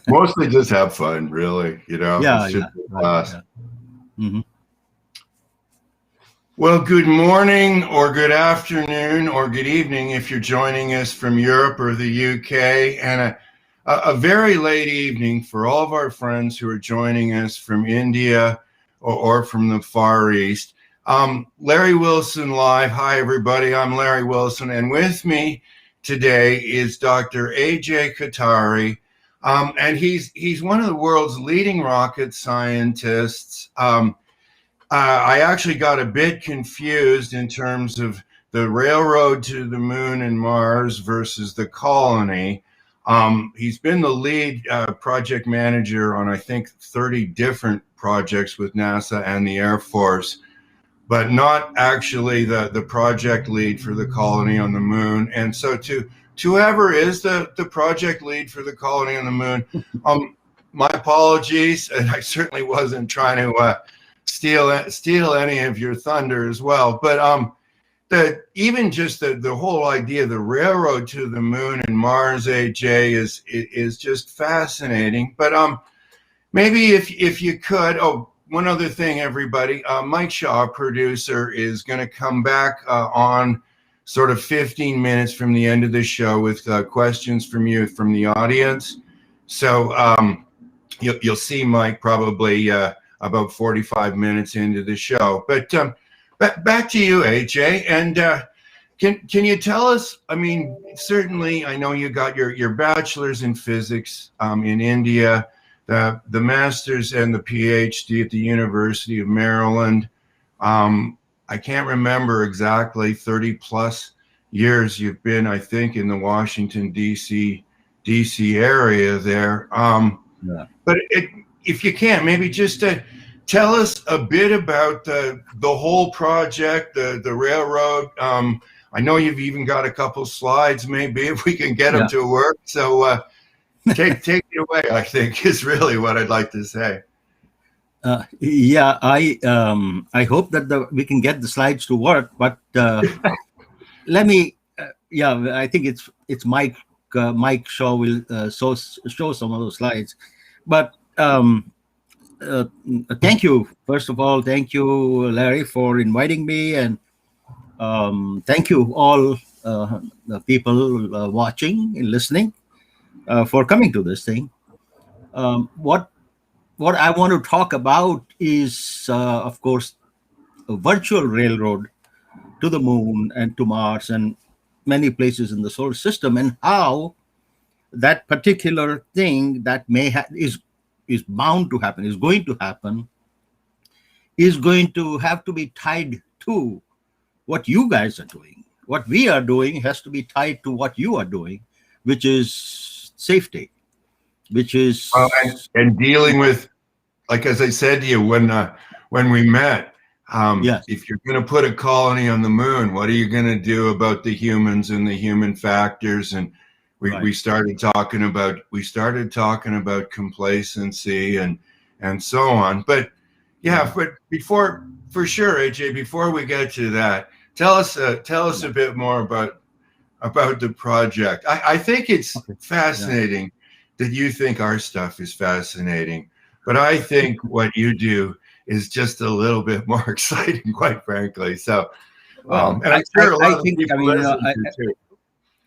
Mostly just have fun, really. Yeah, it's just yeah, a right. blast. Yeah. Mm-hmm. Well, good morning or good afternoon or good evening if you're joining us from Europe or the UK, and a very late evening for all of our friends who are joining us from India or from the Far East. Larry Wilson Live. Hi, everybody. I'm Larry Wilson, and with me today is Dr. Ajay Kothari, and he's one of the world's leading rocket scientists. I actually got a bit confused in terms of the railroad to the moon and Mars versus the colony. He's been the lead project manager on, I think, 30 different projects with NASA and the Air Force, but not actually the project lead for the colony on the moon. And so to whoever is the project lead for the colony on the moon, my apologies, and I certainly wasn't trying to steal any of your thunder as well. But even just the whole idea of the railroad to the moon and Mars, AJ, is just fascinating. But maybe if you could, one other thing, everybody, Mike Shaw, producer, is going to come back on sort of 15 minutes from the end of the show with questions from you, from the audience. So you'll see Mike probably about 45 minutes into the show. But back to you, AJ. And can you tell us, I mean, certainly I know you got your bachelor's in physics in India, the master's and the PhD at the University of Maryland. I can't remember exactly, 30 plus years you've been, I think, in the Washington, D.C. area there. Yeah. But if you can, maybe just tell us a bit about the whole project, the railroad. I know you've even got a couple slides, maybe, if we can get them to work. So take it away, I think, is really what I'd like to say. Yeah, I hope that we can get the slides to work, but let me. I think it's Mike. Mike Shaw will show some of those slides, but thank you. First of all, thank you, Larry, for inviting me, and thank you all the people watching and listening for coming to this thing. What I want to talk about is, of course, a virtual railroad to the moon and to Mars and many places in the solar system, and how that particular thing that is bound to happen, is going to happen, is going to have to be tied to what you guys are doing. What we are doing has to be tied to what you are doing, which is safety, which is and dealing with, like, as I said to you when we met, if you're going to put a colony on the moon, what are you going to do about the humans and the human factors? And we started talking about complacency and so on. But but before, for sure, AJ, before we get to that, tell us a bit more about the project. I think it's fascinating that you think our stuff is fascinating, but I think what you do is just a little bit more exciting, quite frankly. So, and I'm sure a lot of people listen to too.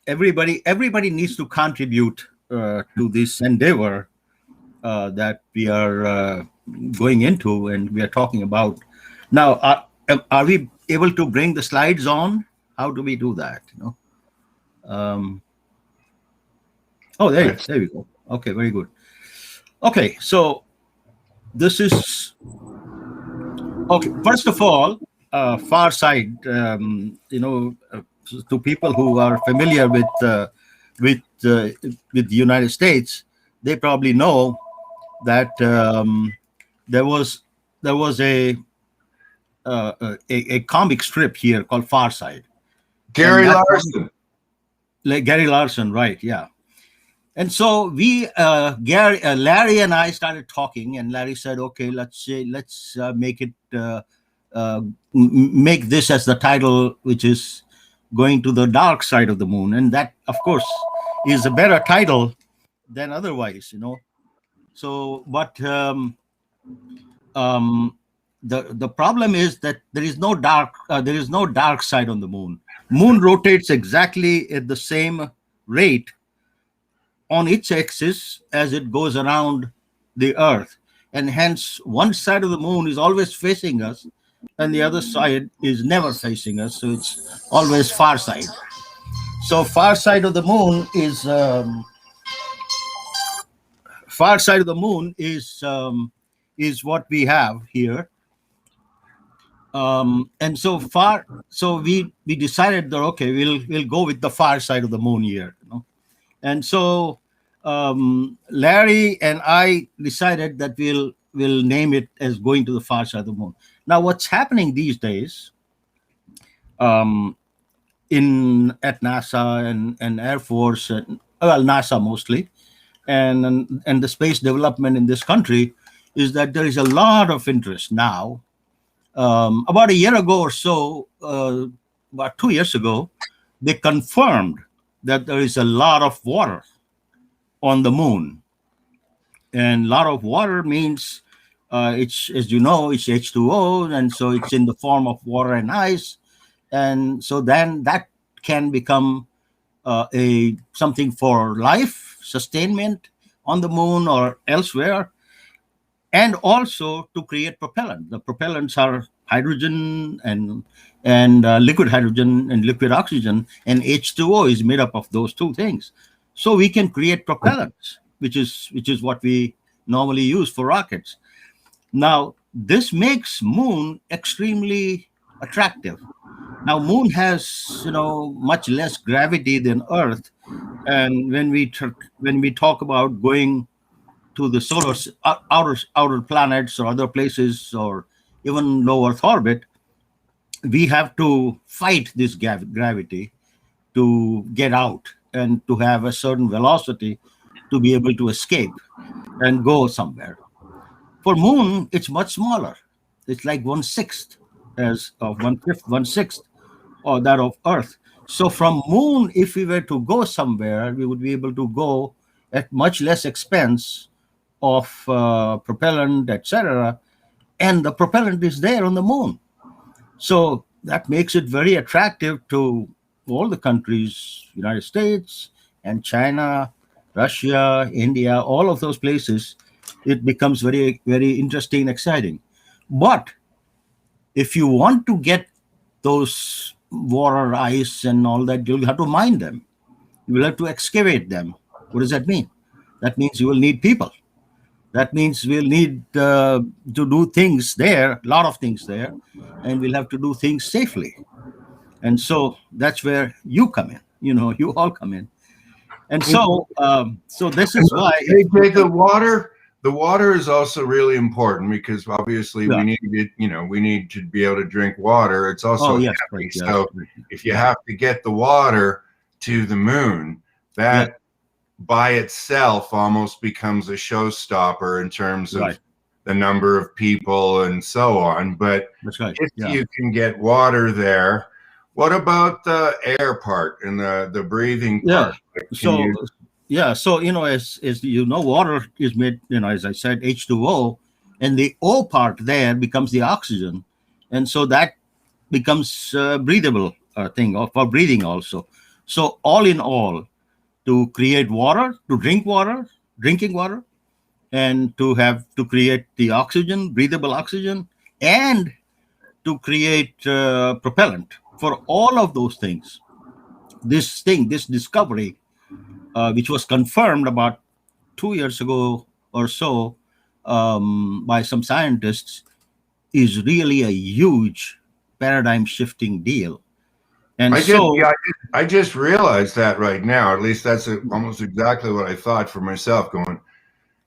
Everybody needs to contribute to this endeavor that we are going into and we are talking about. Now, are we able to bring the slides on? How do we do that? There we go. Okay, very good. Okay, so this is okay. First of all, far side. To people who are familiar with the United States, they probably know that there was a comic strip here called Far Side. Gary Larson. Gary Larson, right? Yeah. And so Larry and I started talking, and Larry said, "Okay, let's make this as the title, which is Going to the Dark Side of the Moon." And that, of course, is a better title than otherwise, So, but um, the problem is that there is no dark side on the moon. Moon rotates exactly at the same rate on its axis as it goes around the Earth, and hence one side of the moon is always facing us, and the other side is never facing us. So it's always far side. So far side of the moon is what we have here. And so we decided that okay, we'll go with the far side of the moon here. And so Larry and I decided that we'll name it as going to the far side of the moon. Now, what's happening these days um, in at NASA and Air Force, well, NASA mostly, and the space development in this country is that there is a lot of interest now. About a year ago or so, about 2 years ago, they confirmed that there is a lot of water on the moon. And a lot of water means it's, as you know, it's H2O, and so it's in the form of water and ice. And so then that can become a something for life sustainment on the moon or elsewhere, and also to create propellant. The propellants are hydrogen and liquid hydrogen and liquid oxygen, and H2O is made up of those two things. So we can create propellants, which is what we normally use for rockets. Now, this makes moon extremely attractive. Now, moon has much less gravity than Earth, and when we talk about going to the outer planets or other places or even low Earth orbit, we have to fight this gravity to get out and to have a certain velocity to be able to escape and go somewhere. For moon, it's much smaller. It's like 1/6 as of 1/5, 1/6 or that of Earth. So from moon, if we were to go somewhere, we would be able to go at much less expense of propellant, etc. And the propellant is there on the moon. So that makes it very attractive to all the countries, United States and China, Russia, India, all of those places. It becomes very, very interesting and exciting. But if you want to get those water, ice, and all that, you'll have to mine them. You will have to excavate them. What does that mean? That means you will need people. That means we'll need to do things there, a lot of things there, and we'll have to do things safely. And so that's where you come in. You all come in. And so this is why. Hey, Jay, the water is also really important because obviously we need it. We need to be able to drink water. It's also heavy. So if you have to get the water to the moon, that by itself almost becomes a showstopper in terms of the number of people and so on. But if you can get water there, what about the air part and the breathing part? So as you know, water is made, as I said, H2O, and the O part there becomes the oxygen, and so that becomes a breathable thing for breathing also. So all in all, to create water, to drinking water, and to create the oxygen, breathable oxygen, and to create propellant. For all of those things, this discovery, which was confirmed about 2 years ago or so by some scientists, is really a huge paradigm shifting deal. And I just realized that right now. At least that's almost exactly what I thought for myself. Going,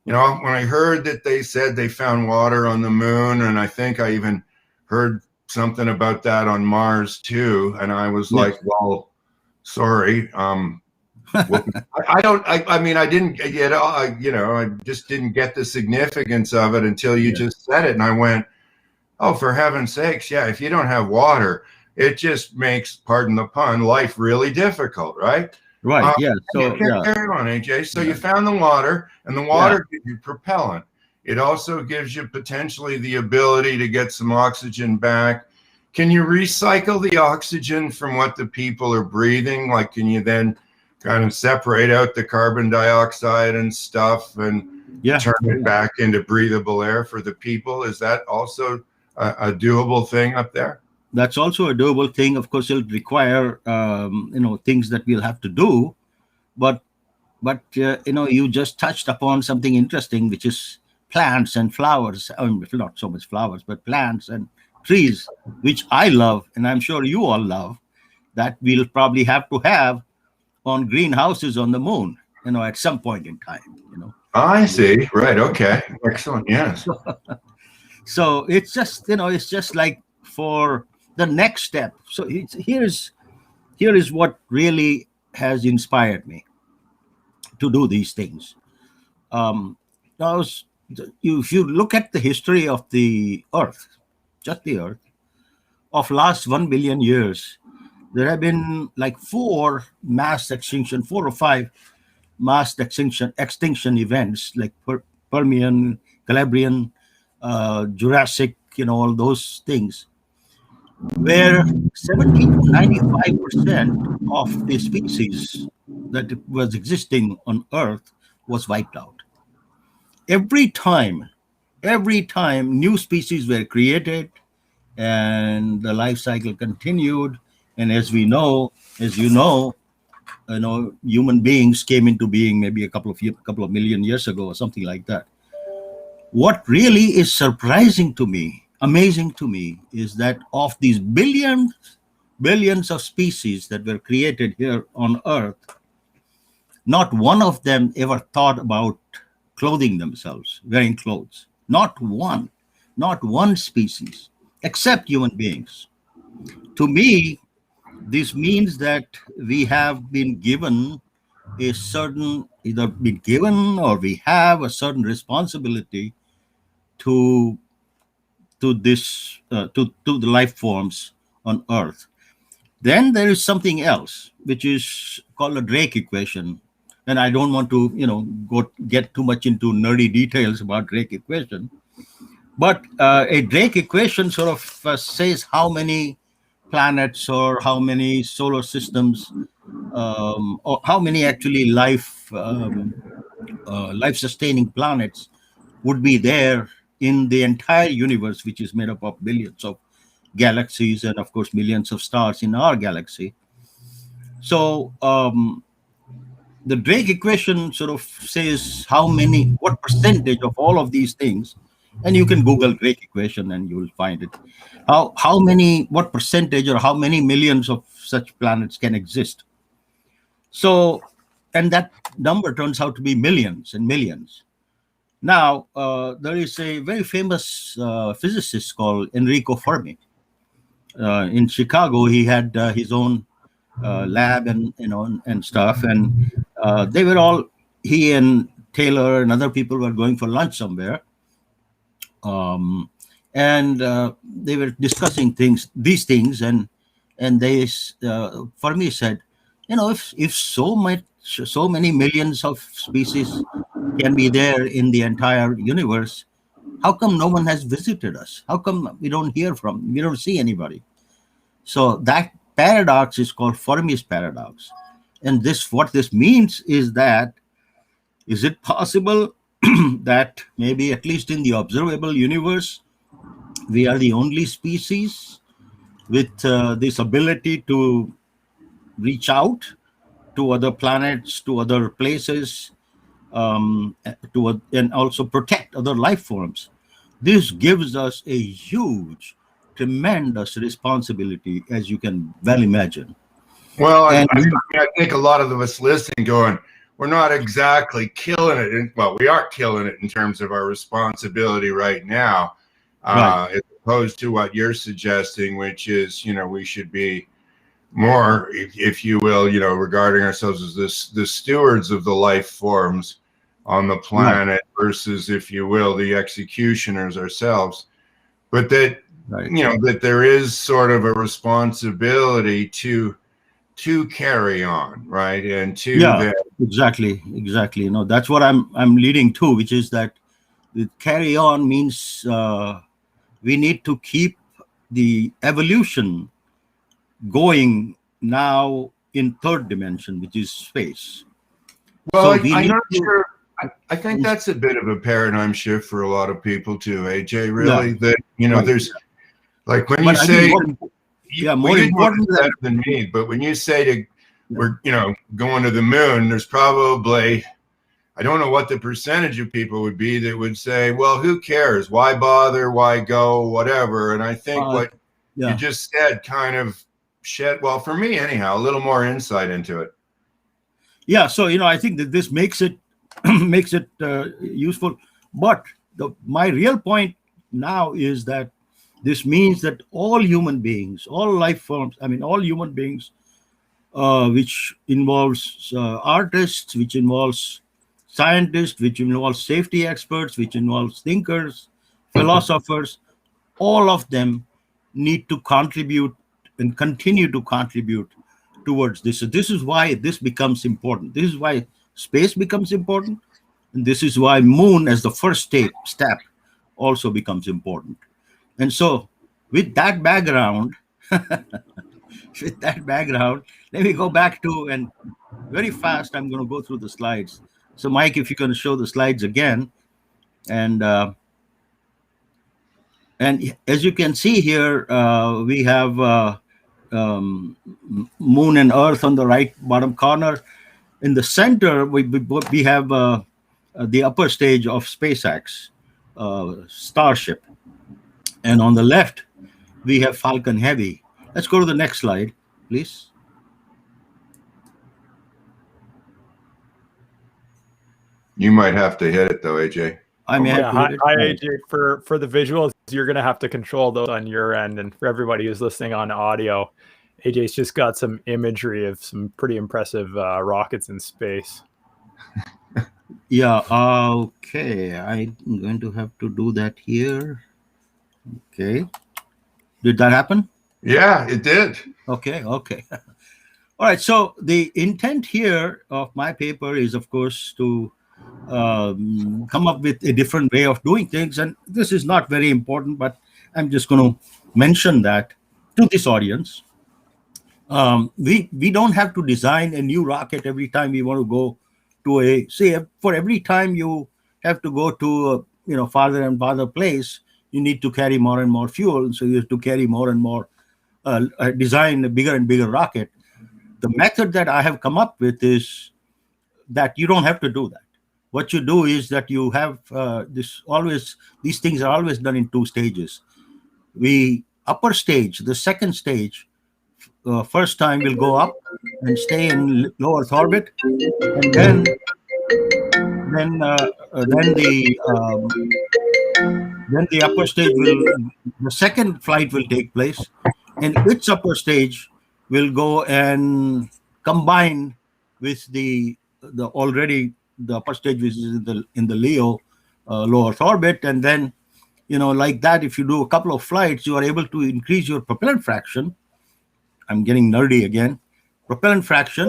when I heard that they said they found water on the moon, and I think I even heard something about that on Mars too, and I was like, well, sorry, I didn't get, I just didn't get the significance of it until you just said it, and I went, oh, for heaven's sakes, yeah, if you don't have water, it just makes, pardon the pun, life really difficult, right? Right. Yeah. Yeah, So yeah. carry on, AJ. So you Yeah. found the water, and the Yeah. water gives you propellant. It also gives you potentially the ability to get some oxygen back. Can you recycle the oxygen from what the people are breathing? Like, can you then kind of separate out the carbon dioxide and stuff and Yeah. turn it back into breathable air for the people? Is that also a doable thing up there? That's also a doable thing. Of course, it'll require things that we'll have to do, but you just touched upon something interesting, which is plants and flowers. I mean, not so much flowers, but plants and trees, which I love, and I'm sure you all love. That we'll probably have to have on greenhouses on the moon, at some point in time. I see. Right. Okay. Excellent. Yes. So it's just like for the next step. So here is what really has inspired me to do these things. Um, now, if you look at the history of the Earth, just the Earth, of last 1 billion years, there have been like four or five mass extinction events, like Permian, Cambrian, Jurassic, all those things, where 70 to 95% of the species that was existing on Earth was wiped out. Every time, every time new species were created and the life cycle continued, and as you know, human beings came into being maybe a couple of million years ago or something like that. What really is surprising to me, amazing to me, is that of these billions of species that were created here on Earth, not one of them ever thought about clothing themselves, wearing clothes. Not one species, except human beings. To me, this means that we have been given a certain, either been given or we have a certain responsibility to to the life forms on Earth. Then there is something else, which is called a Drake equation. And I don't want to, get too much into nerdy details about Drake equation. But a Drake equation sort of says how many planets or how many solar systems, or how many actually life-sustaining planets would be there in the entire universe, which is made up of billions of galaxies and, of course, millions of stars in our galaxy. So the Drake equation sort of says what percentage of all of these things, and you can Google Drake equation and you will find it. What percentage or how many millions of such planets can exist? So, and that number turns out to be millions and millions. Now, there is a very famous physicist called Enrico Fermi. In Chicago, he had his own lab and stuff, and they were all he and Taylor and other people were going for lunch somewhere, and they were discussing these things, and Fermi said, if so many millions of species can be there in the entire universe, how come no one has visited us? How come we don't see anybody? So that paradox is called Fermi's paradox. And what this means is that, is it possible that maybe at least in the observable universe, we are the only species with this ability to reach out to other planets, to other places, and also protect other life forms? This gives us a huge, tremendous responsibility, as you can well imagine. Well, And I think a lot of us listening going, we're not exactly killing it. Well, we are killing it in terms of our responsibility right now, right, as opposed to what you're suggesting, which is, we should be more, if you will, regarding ourselves as the stewards of the life forms on the planet versus, if you will, the executioners ourselves. But that, right, that there is sort of a responsibility to to carry on, right? And to Yeah, exactly. That's what I'm leading to, which is that the carry on means we need to keep the evolution going now in third dimension, which is space. well, So we I'm need not to, sure. I think that's a bit of a paradigm shift for a lot of people too, AJ. yeah, Really, that right. there's like when you But I think say well, more you know important this than better than me, but when you say to yeah, we're going to the moon, there's probably I don't know what the percentage of people would be that would say, well, who cares? Why bother? Why go? Whatever. And I think what you yeah. just said kind of shed, well, for me anyhow, a little more insight into it. Yeah, so I think that this makes it makes it useful. But my real point now is that this means that all human beings, all life forms, I mean, all human beings, which involves artists, which involves scientists, which involves safety experts, which involves thinkers, philosophers, all of them need to contribute and continue to contribute towards this. So this is why this becomes important. This is why space becomes important, and this is why moon as the first step also becomes important. And so, with that background, let me go back to, and very fast I'm going to go through the slides. So, Mike, if you can show the slides again, and as you can see here, we have moon and earth on the right bottom corner. In the center, we have the upper stage of SpaceX Starship, and on the left we have Falcon Heavy. Let's go to the next slide, please. You might have to hit it though, AJ. I may have to hit it. Hi, AJ. For the visuals, you're going to have to control those on your end. And for everybody who's listening on audio, AJ's just got some imagery of some pretty impressive rockets in space. Yeah, okay. I'm going to have to do that here. Okay. Did that happen? Yeah, it did. Okay. All right. So the intent here of my paper is, of course, to come up with a different way of doing things. And this is not very important, but I'm just going to mention that to this audience. We don't have to design a new rocket every time we want to go to for every time you have to go to a farther and farther place, you need to carry more and more fuel. So you have to carry more and more, design a bigger and bigger rocket. The method that I have come up with is that you don't have to do that. What you do is that you have these things are always done in two stages. Upper stage, the second stage, first time will go up and stay in low Earth orbit, and then the upper stage the second flight will take place, and its upper stage will go and combine with the upper stage, which is in the Leo low Earth orbit, and then like that, if you do a couple of flights, you are able to increase your propellant fraction. I'm getting nerdy again. Propellant fraction,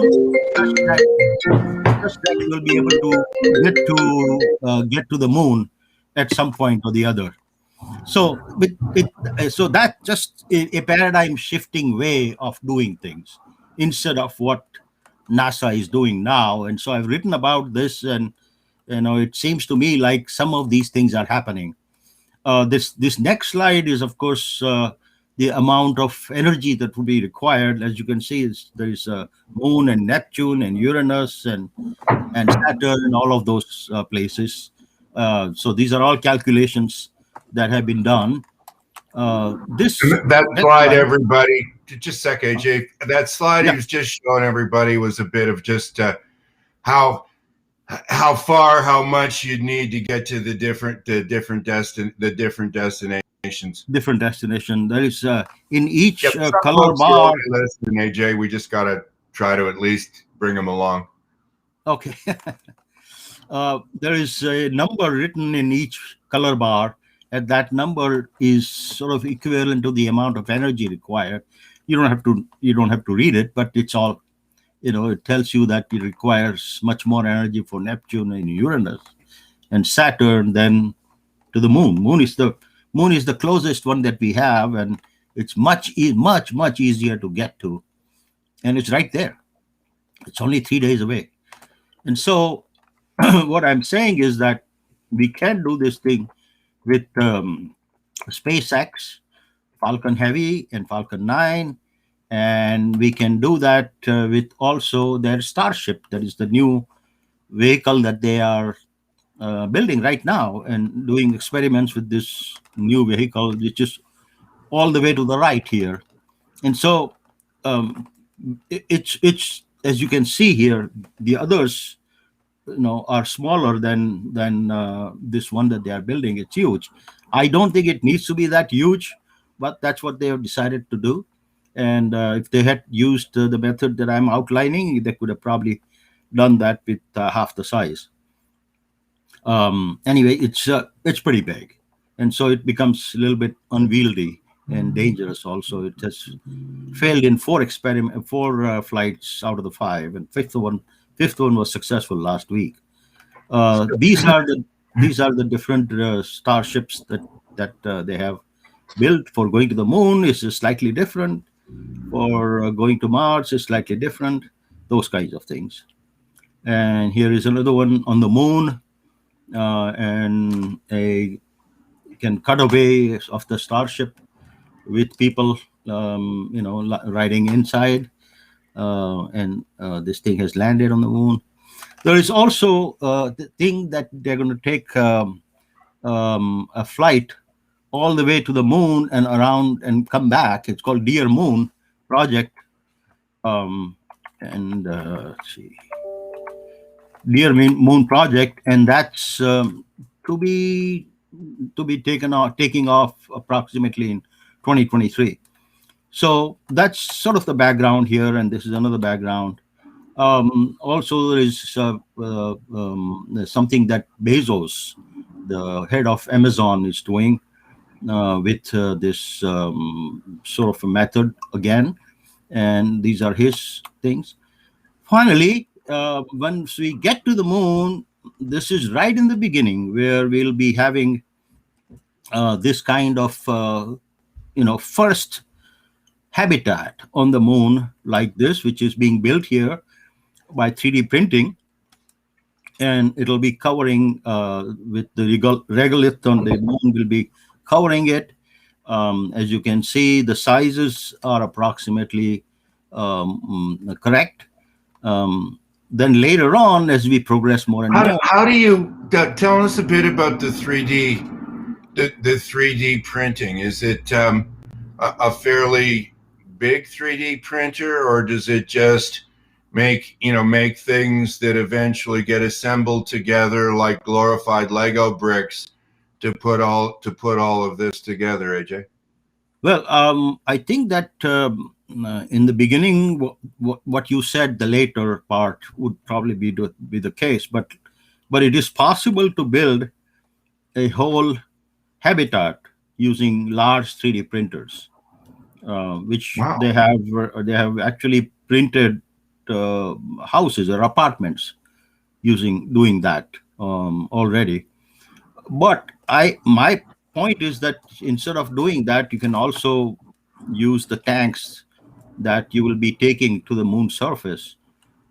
such that you will be able to get to the moon at some point or the other. So that's just a paradigm shifting way of doing things instead of what NASA is doing now. And so I've written about this, and it seems to me like some of these things are happening. This next slide is, of course, the amount of energy that would be required. As you can see, there is Moon and Neptune and Uranus and Saturn and all of those places. So these are all calculations that have been done. That slide, everybody, just a sec, AJ. That slide he was just showing everybody was a bit of just how far, how much you'd need to get to the different destinations. Different destination. There is in each color bar. Listen, AJ, we just got to try to at least bring them along. Okay. There is a number written in each color bar, and that number is sort of equivalent to the amount of energy required. You don't have to read it, but it's all, it tells you that it requires much more energy for Neptune and Uranus and Saturn than to the moon. Moon is the closest one that we have, and it's much easier to get to, and it's right there. It's only 3 days away. And so what I'm saying is that we can do this thing with SpaceX, Falcon Heavy, and Falcon 9, and we can do that with also their Starship. That is the new vehicle that they are building right now and doing experiments with this new vehicle, which is all the way to the right here. And so um, it's as you can see here, the others are smaller than this one that they are building. It's huge. I don't think it needs to be that huge, but that's what they have decided to do. And if they had used the method that I'm outlining, they could have probably done that with half the size. Anyway, it's pretty big, and so it becomes a little bit unwieldy and dangerous. Also, it has failed in four flights out of the five, and fifth one was successful last week. These are the different starships that they have built. For going to the moon is slightly different. For going to Mars is slightly different. Those kinds of things. And here is another one on the moon, and a can cut away of the starship with people, riding inside, and this thing has landed on the moon. There is also the thing that they're going to take a flight all the way to the moon and around and come back. It's called Dear Moon Project, and let's see, Dear Moon Project, and that's to be taking off approximately in 2023. So that's sort of the background here, and this is another background. Also, there is something that Bezos, the head of Amazon, is doing with this sort of a method again, and these are his things. Finally, once we get to the moon, this is right in the beginning where we'll be having this kind of first habitat on the moon like this, which is being built here by 3D printing, and it'll be covering with the regolith on the moon will be covering it. As you can see, the sizes are approximately correct. Then later on, as we progress more and more, how do you tell us a bit about the 3D the 3D printing? Is it a fairly big 3D printer, or does it just make things that eventually get assembled together like glorified Lego bricks to put all of this together, Ajay? Well, I think that in the beginning, what you said, the later part would probably be the case, but it is possible to build a whole habitat using large 3D printers, which Wow. they have actually printed houses or apartments doing that already. But my point is that instead of doing that, you can also use the tanks that you will be taking to the moon surface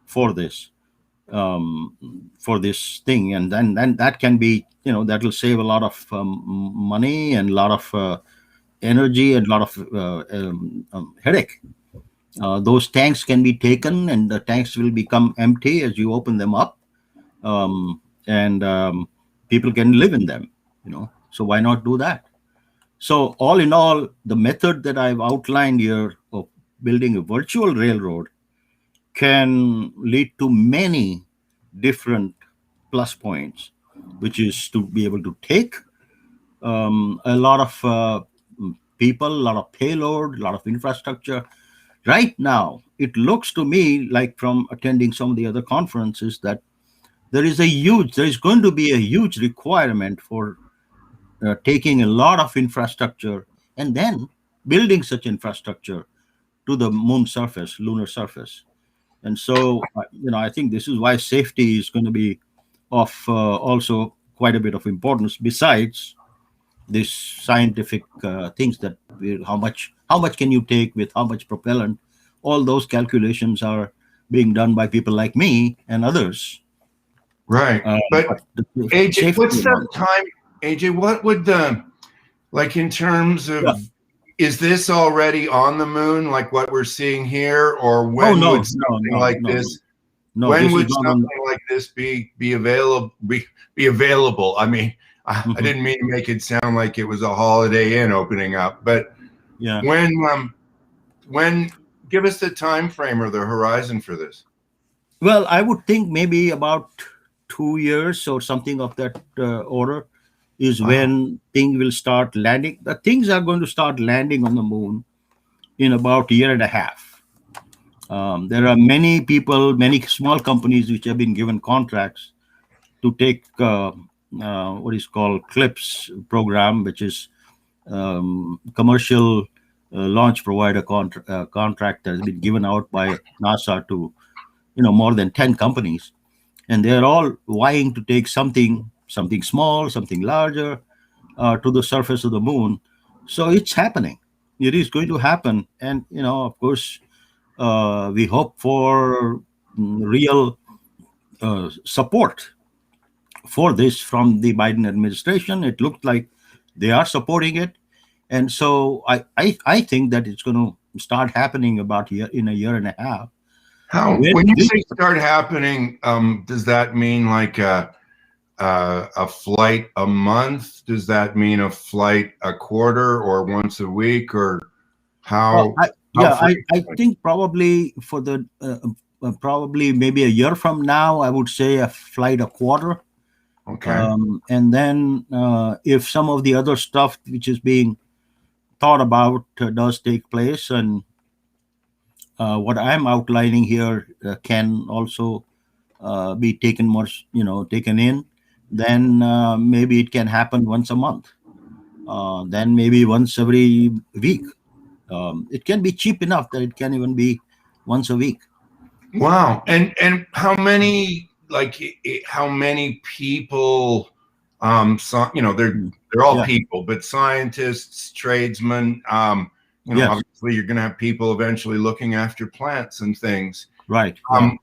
for this thing, and then that can be, that will save a lot of money and a lot of energy and a lot of headache. Those tanks can be taken, and the tanks will become empty as you open them up, and people can live in them. So why not do that? So all in all, the method that I've outlined here of building a virtual railroad can lead to many different plus points, which is to be able to take a lot of people, a lot of payload, a lot of infrastructure. Right now, it looks to me like, from attending some of the other conferences, that there is going to be a huge requirement for taking a lot of infrastructure and then building such infrastructure to the moon surface, lunar surface. And so, I think this is why safety is going to be of also quite a bit of importance. Besides these scientific things that how much can you take with how much propellant, all those calculations are being done by people like me and others. Right. But But the AJ, safety what's the amount. time? AJ, what would like in terms Yeah. of, is this already on the moon like what we're seeing here? Or Oh when no, would no, something no, like no, no. this, No, when this is would not on. something like this be available? Be available? I mean, I Mhm. didn't mean to make it sound like it was a Holiday Inn opening up, but Yeah. when give us the time frame or the horizon for this. Well, I would think maybe about 2 years or something of that order is Wow. when things will start landing. The things are going to start landing on the moon in about a year and a half. There are many people, many small companies which have been given contracts to take what is called CLIPS program, which is commercial launch provider contract that has been given out by NASA to more than 10 companies, and they're all vying to take something small, something larger to the surface of the moon. So it's happening. It is going to happen, and of course, we hope for real support for this from the Biden administration. It looked like they are supporting it, and so I think that it's going to start happening about in a year and a half. How, When when you this, say start happening, does that mean like a flight a month? Does that mean a flight a quarter or once a week, or how yeah, I frequently? think probably for the probably maybe a year from now, I would say a flight a quarter. Okay. And then if some of the other stuff which is being thought about does take place, and what I'm outlining here can also be taken taken in, then maybe it can happen once a month, then maybe once every week. It can be cheap enough that it can even be once a week. Wow. And how many, like how many people, so, Mm. they're all Yeah. people, but scientists, tradesmen, Yes. obviously you're going to have people eventually looking after plants and things. Right. Yeah. Um,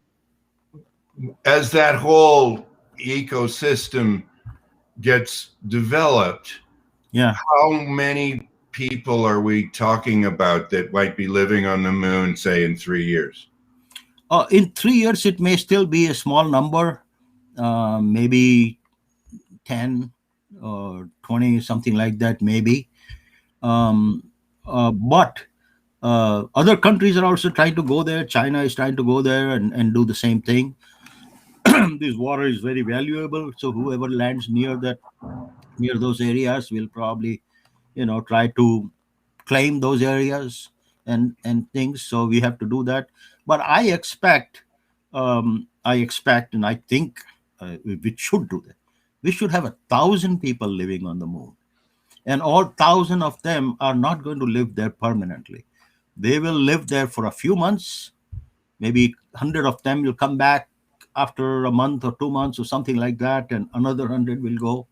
as that whole ecosystem gets developed, Yeah. how many people are we talking about that might be living on the moon, say, in 3 years? In 3 years, it may still be a small number, maybe 10 or 20, something like that, maybe. Um, but other countries are also trying to go there. China is trying to go there and do the same thing. This water is very valuable, so whoever lands near those areas will probably try to claim those areas and things. So we have to do that. But I expect and I think we should do that. We should have 1,000 people living on the moon, and all 1,000 of them are not going to live there permanently. They will live there for a few months. Maybe 100 of them will come back after a month or 2 months or something like that, and another 100 will go.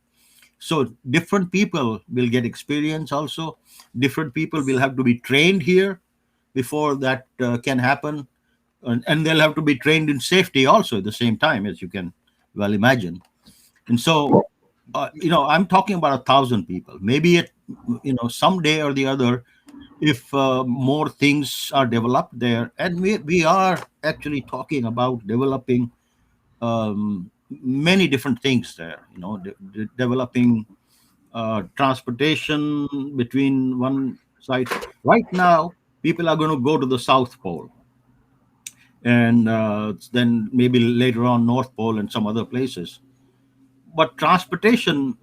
So different people will get experience also. Different people will have to be trained here before that can happen, and they'll have to be trained in safety also at the same time, as you can well imagine. And so I'm talking about 1,000 people. Maybe someday or the other, if more things are developed there, and we are actually talking about developing many different things there. Developing transportation between one side. Right now, people are going to go to the South Pole, and then maybe later on North Pole and some other places. But transportation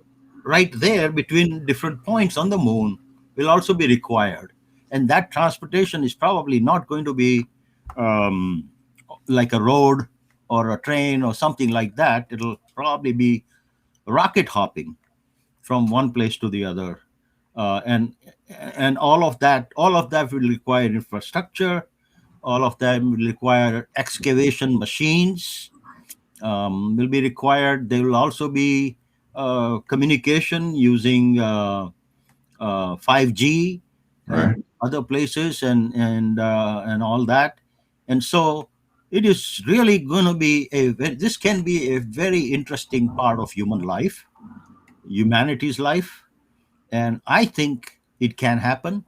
right there between different points on the moon will also be required, and that transportation is probably not going to be um, like a road or a train or something like that. It'll probably be rocket hopping from one place to the other. And all of that will require infrastructure. All of them will require excavation machines. Will be required. There will also be communication using 5G Right. and other places, and all that. And so it is really going to be this can be a very interesting part of humanity's life, and I think it can happen.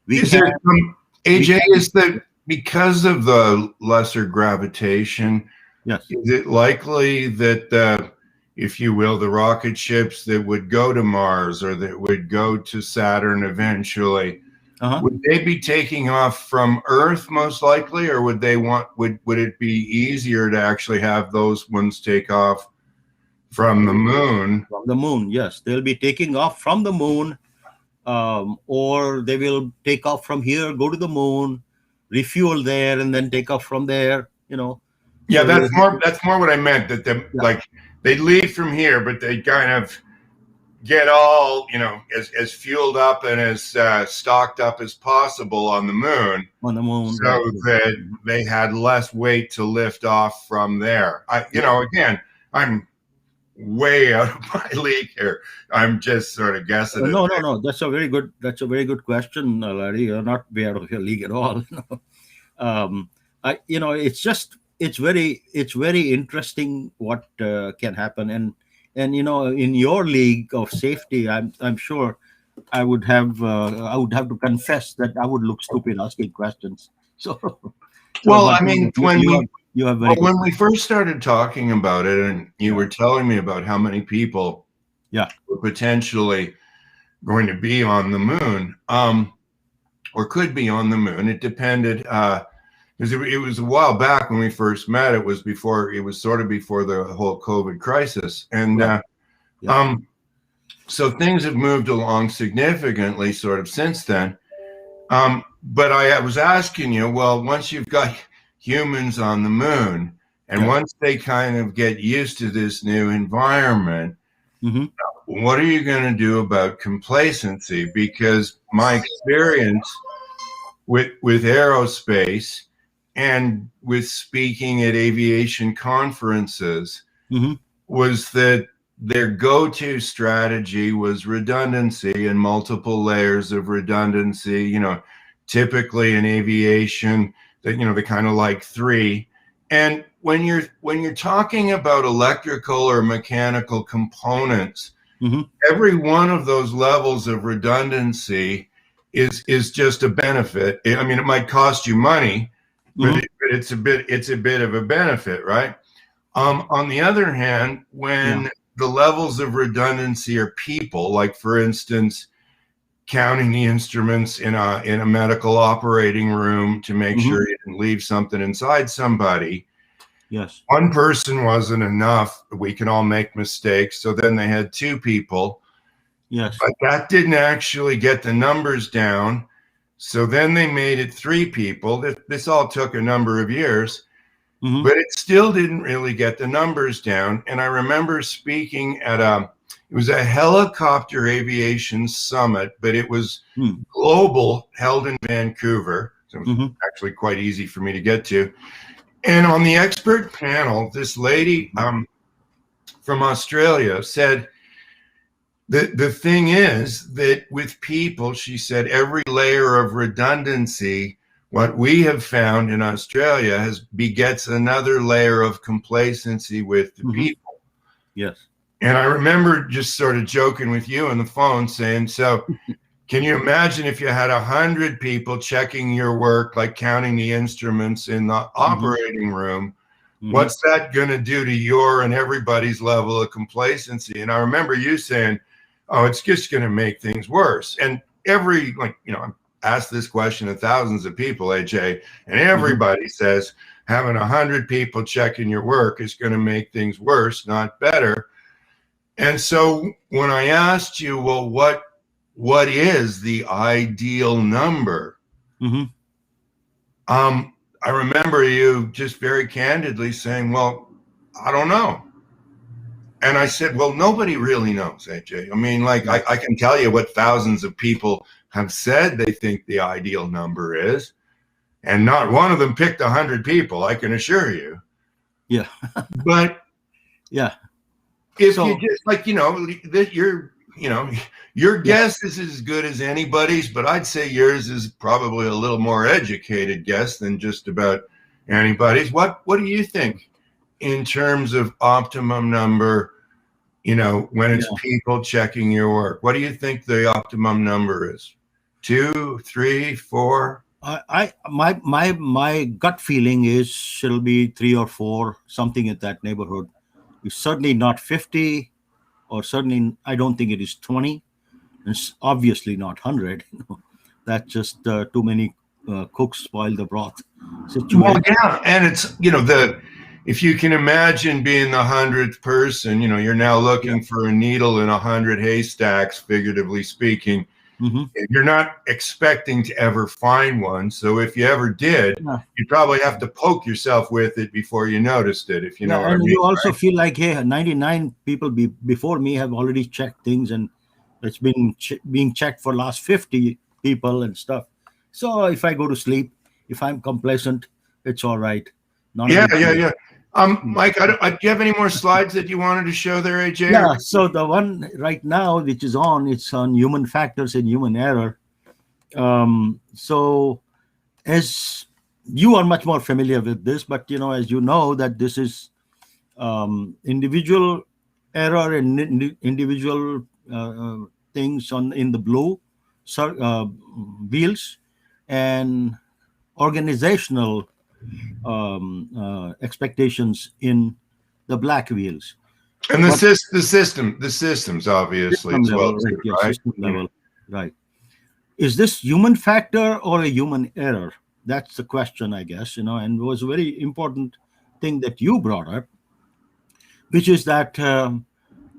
We Is can. there We AJ? can. Is that because of the lesser gravitation? Yes. Is it likely that, if you will, the rocket ships that would go to Mars or that would go to Saturn eventually, Uh-huh. would they be taking off from Earth most likely, or would it be easier to actually have those ones take off from the moon? From the moon, yes, they'll be taking off from the moon, or they will take off from here, go to the moon, refuel there, and then take off from there. Yeah, So that's more what I meant. That yeah, like they'd leave from here, but they kind of get all as fueled up and as stocked up as possible on the moon, on the moon, so right? that they had less weight to lift off from there. Again, I'm way out of my league here. I'm just sort of guessing it. No, no, no. That's a very good question, Larry. You're not way out of your league at all. um, it's very interesting what can happen, and in your league of safety, I'm sure I would have to confess that I would look stupid asking questions. So, Well, but I mean, you have very good. when we first started talking about it, and you Yeah. were telling me about how many people Yeah. were potentially going to be on the moon, or could be on the moon. It depended, because it was a while back when we first met. It was sort of before the whole COVID crisis, and Right. Yeah. so things have moved along significantly sort of since then. But I was asking you, well, once you've got humans on the moon, and Yeah. once they kind of get used to this new environment, Hmm. what are you going to do about complacency? Because my experience with aerospace and with speaking at aviation conferences Hmm. was that their go-to strategy was redundancy and multiple layers of redundancy. Typically in aviation, that they kind of like three. And when you're talking about electrical or mechanical components, Hmm. every one of those levels of redundancy is just a benefit. I mean, it might cost you money, but, Hmm. it's a bit of a benefit, right? On the other hand, when Yeah. the levels of redundancy are people, like for instance, counting the instruments in a medical operating room to make Hmm. sure you didn't leave something inside somebody. Yes. One person wasn't enough. We can all make mistakes. So then they had two people, Yes. but that didn't actually get the numbers down. So then they made it three people. This all took a number of years. Hmm. But it still didn't really get the numbers down. And I remember speaking at it was a helicopter aviation summit, but it was global, held in Vancouver. So it was Hmm. actually quite easy for me to get to. And on the expert panel, this lady from Australia said that the thing is that with people, she said, every layer of redundancy, what we have found in Australia begets another layer of complacency with the people. Yes. And I remember just sort of joking with you on the phone saying, so can you imagine if you had 100 people checking your work, like counting the instruments in the operating room? What's that going to do to your and everybody's level of complacency? And I remember you saying, oh, it's just going to make things worse. And I've asked this question to thousands of people, AJ, and everybody says having 100 people checking your work is going to make things worse, not better. And so when I asked you, well, what is the ideal number? I remember you just very candidly saying, well, I don't know. And I said, well, nobody really knows, AJ. I mean, like, I can tell you what thousands of people have said they think the ideal number is, and not one of them picked 100 people, I can assure you. Yeah. But yeah. if you just, like, your guess is as good as anybody's, but I'd say yours is probably a little more educated guess than just about anybody's. What do you think in terms of optimum number, when it's people checking your work? What do you think the optimum number is? 2, 3, 4? My gut feeling is it'll be 3 or 4, something in that neighborhood. It's certainly not 50, or certainly I don't think it is 20. It's obviously not 100. That's just too many cooks spoil the broth situation. Well, yeah, and it's if you can imagine being the 100th person, you're now looking for a needle in 100 haystacks, figuratively speaking. Mm-hmm. You're not expecting to ever find one. So if you ever did, you'd probably have to poke yourself with it before you noticed it, if you know what I mean. You also feel like, hey, 99 people before me have already checked things, and it's been being checked for last 50 people and stuff. So if I go to sleep, if I'm complacent, it's all right. Yeah. Mike, do you have any more slides that you wanted to show there, AJ? Yeah, so the one right now which is it's on human factors and human error. So as you are much more familiar with this, but as you know that this is individual error and individual things in the blue wheels, and organizational expectations in the black wheels. And the systems obviously system as well, level, too, right? right? System level, right. Is this human factor or a human error? That's the question, I guess, and it was a very important thing that you brought up, which is that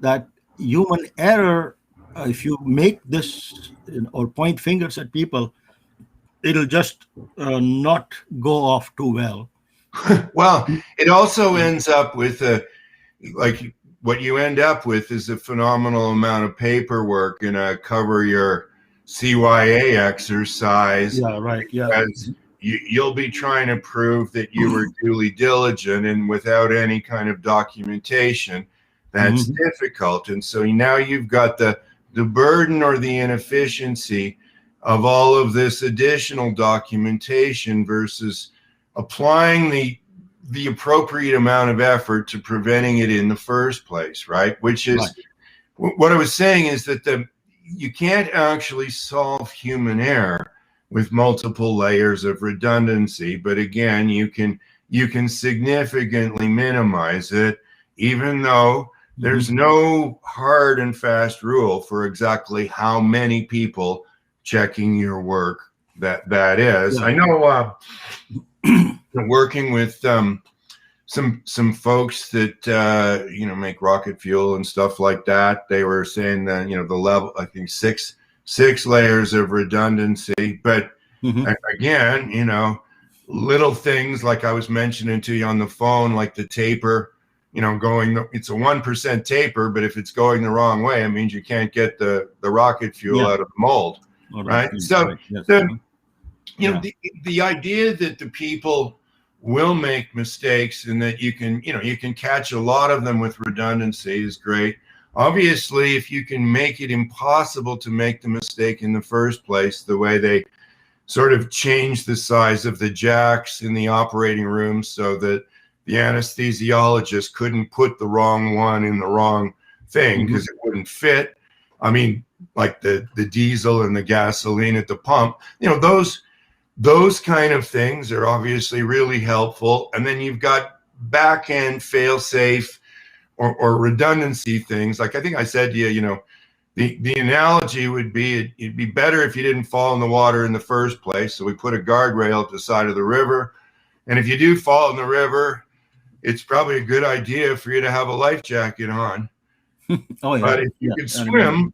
that human error, if you make this or point fingers at people, it'll just not go off too well. Well, it also ends up with what you end up with is a phenomenal amount of paperwork in a cover your CYA exercise. Yeah, right. Yeah. As you'll be trying to prove that you were duly diligent, and without any kind of documentation, that's difficult. And so now you've got the burden or the inefficiency of all of this additional documentation versus applying the appropriate amount of effort to preventing it in the first place, right? Which is what I was saying, is that you can't actually solve human error with multiple layers of redundancy, but again, you can significantly minimize it, even though there's no hard and fast rule for exactly how many people checking your work that is. I know working with some folks that make rocket fuel and stuff like that, they were saying that the level, I think six layers of redundancy, but again, little things like I was mentioning to you on the phone, like the taper, it's a 1% taper, but if it's going the wrong way, it means you can't get the rocket fuel out of the mold, right? So the idea that the people will make mistakes and that you can catch a lot of them with redundancy is great. Obviously, if you can make it impossible to make the mistake in the first place, the way they sort of change the size of the jacks in the operating room so that the anesthesiologist couldn't put the wrong one in the wrong thing because it wouldn't fit. I mean, like the diesel and the gasoline at the pump, those kind of things are obviously really helpful. And then you've got back end fail safe or redundancy things. Like I think I said to you, the analogy would be it'd be better if you didn't fall in the water in the first place. So we put a guardrail at the side of the river. And if you do fall in the river, it's probably a good idea for you to have a life jacket on. Oh, yeah. But if you could swim,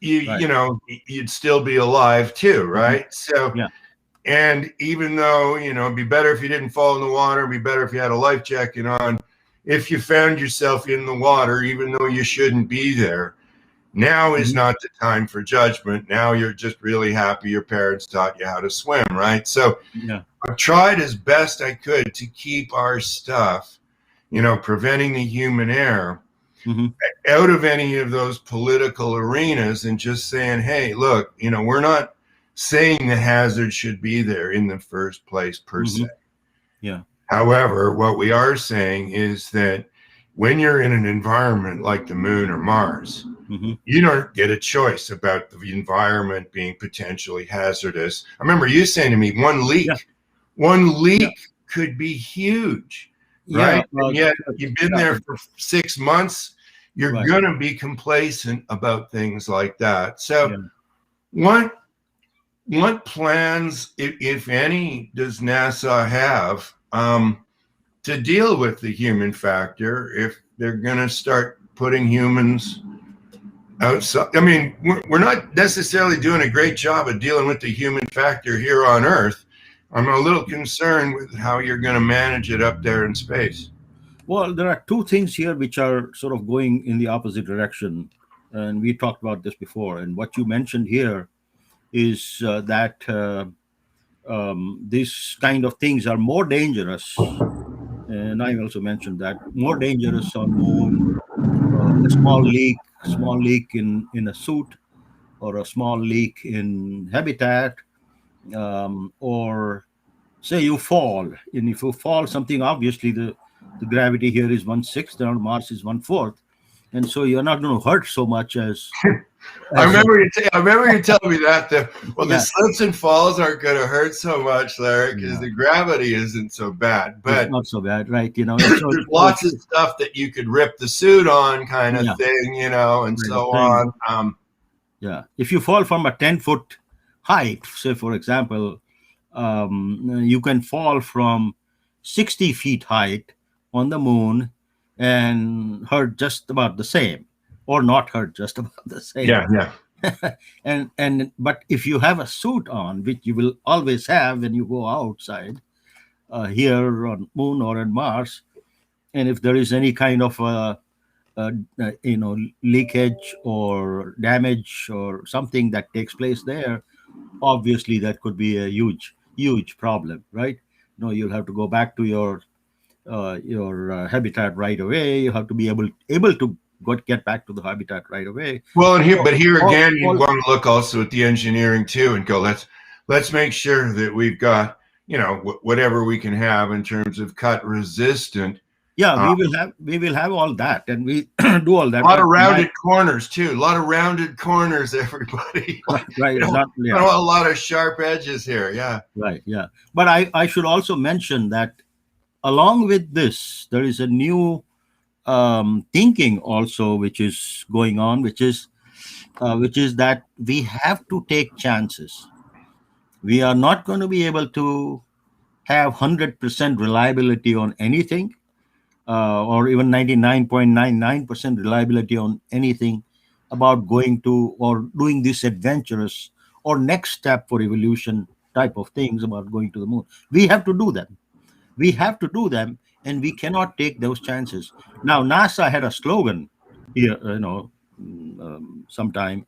you'd still be alive too, right? So, and even though, it'd be better if you didn't fall in the water, it'd be better if you had a life jacket on, if you found yourself in the water, even though you shouldn't be there. Now is not the time for judgment. Now you're just really happy your parents taught you how to swim, right? So Yeah. I've tried as best I could to keep our stuff, preventing the human error out of any of those political arenas, and just saying, hey, look, we're not saying the hazard should be there in the first place per se. Yeah. However, what we are saying is that when you're in an environment like the moon or Mars, you don't get a choice about the environment being potentially hazardous. I remember you saying to me, one leak could be huge, right? Well, and yet you've been there for 6 months. You're going to be complacent about things like that. So what plans, if any, does NASA have to deal with the human factor if they're going to start putting humans outside? I mean, we're not necessarily doing a great job of dealing with the human factor here on Earth. I'm a little concerned with how you're going to manage it up there in space. Well, there are two things here which are sort of going in the opposite direction. And we talked about this before. And what you mentioned here is that these kind of things are more dangerous. And I also mentioned that more dangerous on Moon, a small leak in a suit, or a small leak in habitat, or say you fall. And if you fall, something, obviously the gravity here is 1/6, and on Mars is 1/4, and so you're not going to hurt so much as. I remember you telling me that. The slips and falls aren't going to hurt so much, Larry, because the gravity isn't so bad. But it's not so bad, right? There's lots of stuff that you could rip the suit on, kind of thing, and so on. If you fall from a 10-foot height, say for example, you can fall from 60 feet height on the moon and hurt just about the same, or not hurt just about the same. But if you have a suit on, which you will always have when you go outside, here on Moon or on Mars, and if there is any kind of leakage or damage or something that takes place there, obviously that could be a huge problem, right? You'll have to go back to your habitat right away. You have to be able to get back to the habitat right away. Well, here again, you want to look also at the engineering too, and go, let's make sure that we've got whatever we can have in terms of cut resistant. Yeah, we will have all that, and we do all that. A lot of rounded corners too. A lot of rounded corners, everybody. Right. Not a lot of sharp edges here. Yeah. Right. Yeah. But I should also mention that along with this, there is a new thinking also which is going on, which is that we have to take chances. We are not going to be able to have 100% reliability on anything, or even 99.99% reliability on anything about going to or doing this adventurous or next step for evolution type of things about going to the moon. We have to do them. And we cannot take those chances. Now, NASA had a slogan here, some time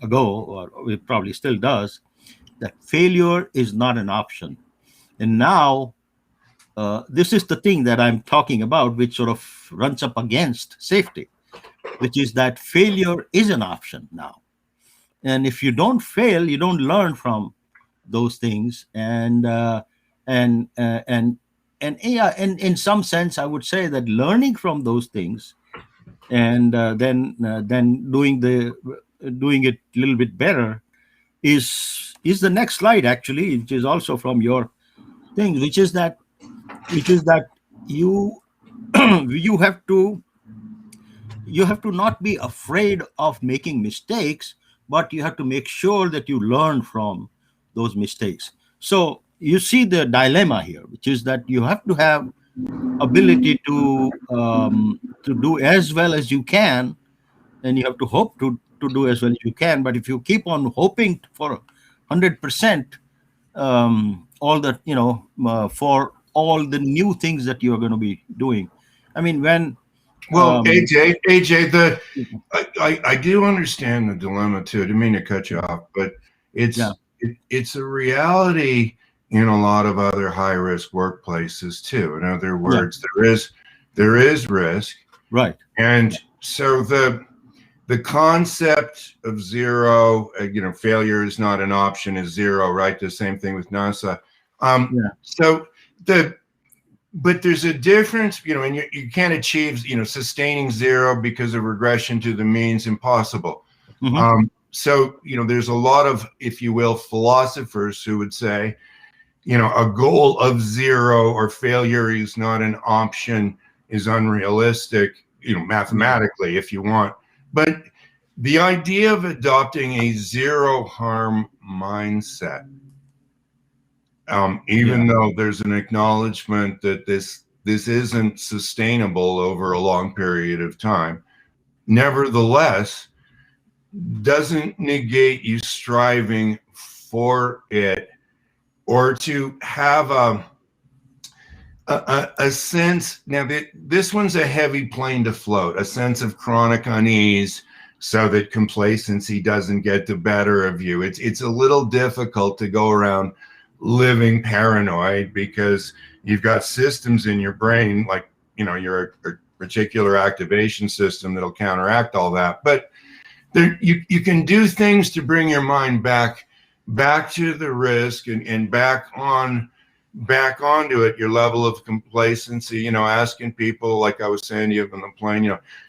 ago, or it probably still does, that failure is not an option. And now, this is the thing that I'm talking about, which sort of runs up against safety, which is that failure is an option now. And if you don't fail, you don't learn from those things. And in some sense, I would say that learning from those things and then doing it a little bit better is the next slide, actually, which is also from your thing, which is that you you have to not be afraid of making mistakes, but you have to make sure that you learn from those mistakes. So you see the dilemma here, which is that you have to have ability to do as well as you can, and you have to hope to do as well as you can. But if you keep on hoping for 100%, all that for all the new things that you are going to be doing, I mean, when Well, um, AJ, I do understand the dilemma too. I didn't mean to cut you off, but yeah, it's a reality in a lot of other high risk workplaces too. In other yeah, words, there is risk, right, and so the concept of zero, failure is not an option, is zero, right? The same thing with NASA. yeah, So but there's a difference, and you can't achieve, sustaining zero because of regression to the means, impossible. hmm, So, there's a lot of, if you will, philosophers who would say, a goal of zero or failure is not an option, is unrealistic, mathematically, if you want. But the idea of adopting a zero harm mindset, yeah, even though there's an acknowledgement that this isn't sustainable over a long period of time, nevertheless, doesn't negate you striving for it, or to have a sense. Now, this one's a heavy plane to float, a sense of chronic unease, so that complacency doesn't get the better of you. It's a little difficult to go around living paranoid because you've got systems in your brain, like, your reticular activation system, that'll counteract all that. But you can do things to bring your mind back to the risk, and back onto it, your level of complacency, asking people, like I was saying to you on the plane,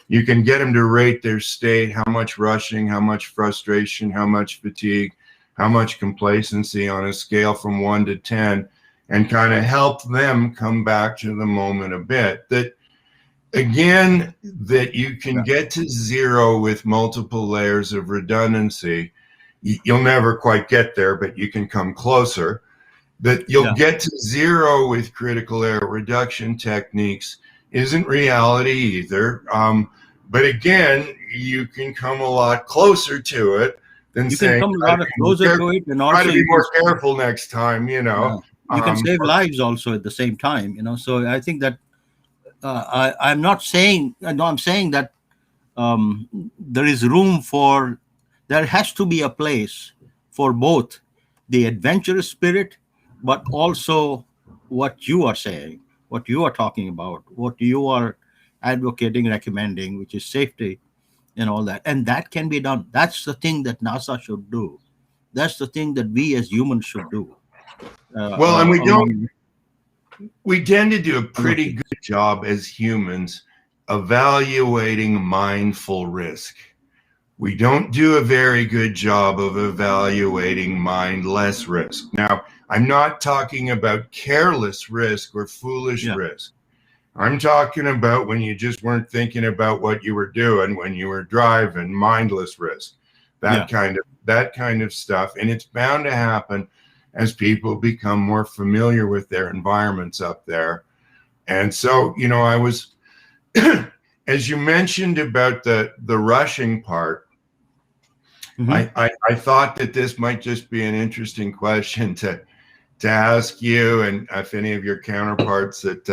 you can get them to rate their state, how much rushing, how much frustration, how much fatigue, how much complacency on a scale from 1 to 10, and kind of help them come back to the moment a bit. That, again, that you can get to zero with multiple layers of redundancy. You'll never quite get there, but you can come closer. That you'll get to zero with critical error reduction techniques isn't reality either. But again, you can come a lot closer to it than you can saying, come a lot closer to it, and try also to be more careful next time, you can save lives also at the same time. So I think that I'm not saying, no, I'm saying that there is room for, there has to be a place for both the adventurous spirit, but also what you are saying, what you are talking about, what you are advocating, recommending, which is safety and all that. And that can be done. That's the thing that NASA should do. That's the thing that we as humans should do. Well, and we tend to do a pretty good job as humans evaluating mindful risk. We don't do a very good job of evaluating mindless risk. Now, I'm not talking about careless risk or foolish risk. I'm talking about when you just weren't thinking about what you were doing when you were driving, mindless risk, that kind of stuff. And it's bound to happen as people become more familiar with their environments up there. And so, I was, as you mentioned about the rushing part, I thought that this might just be an interesting question to ask you, and if any of your counterparts at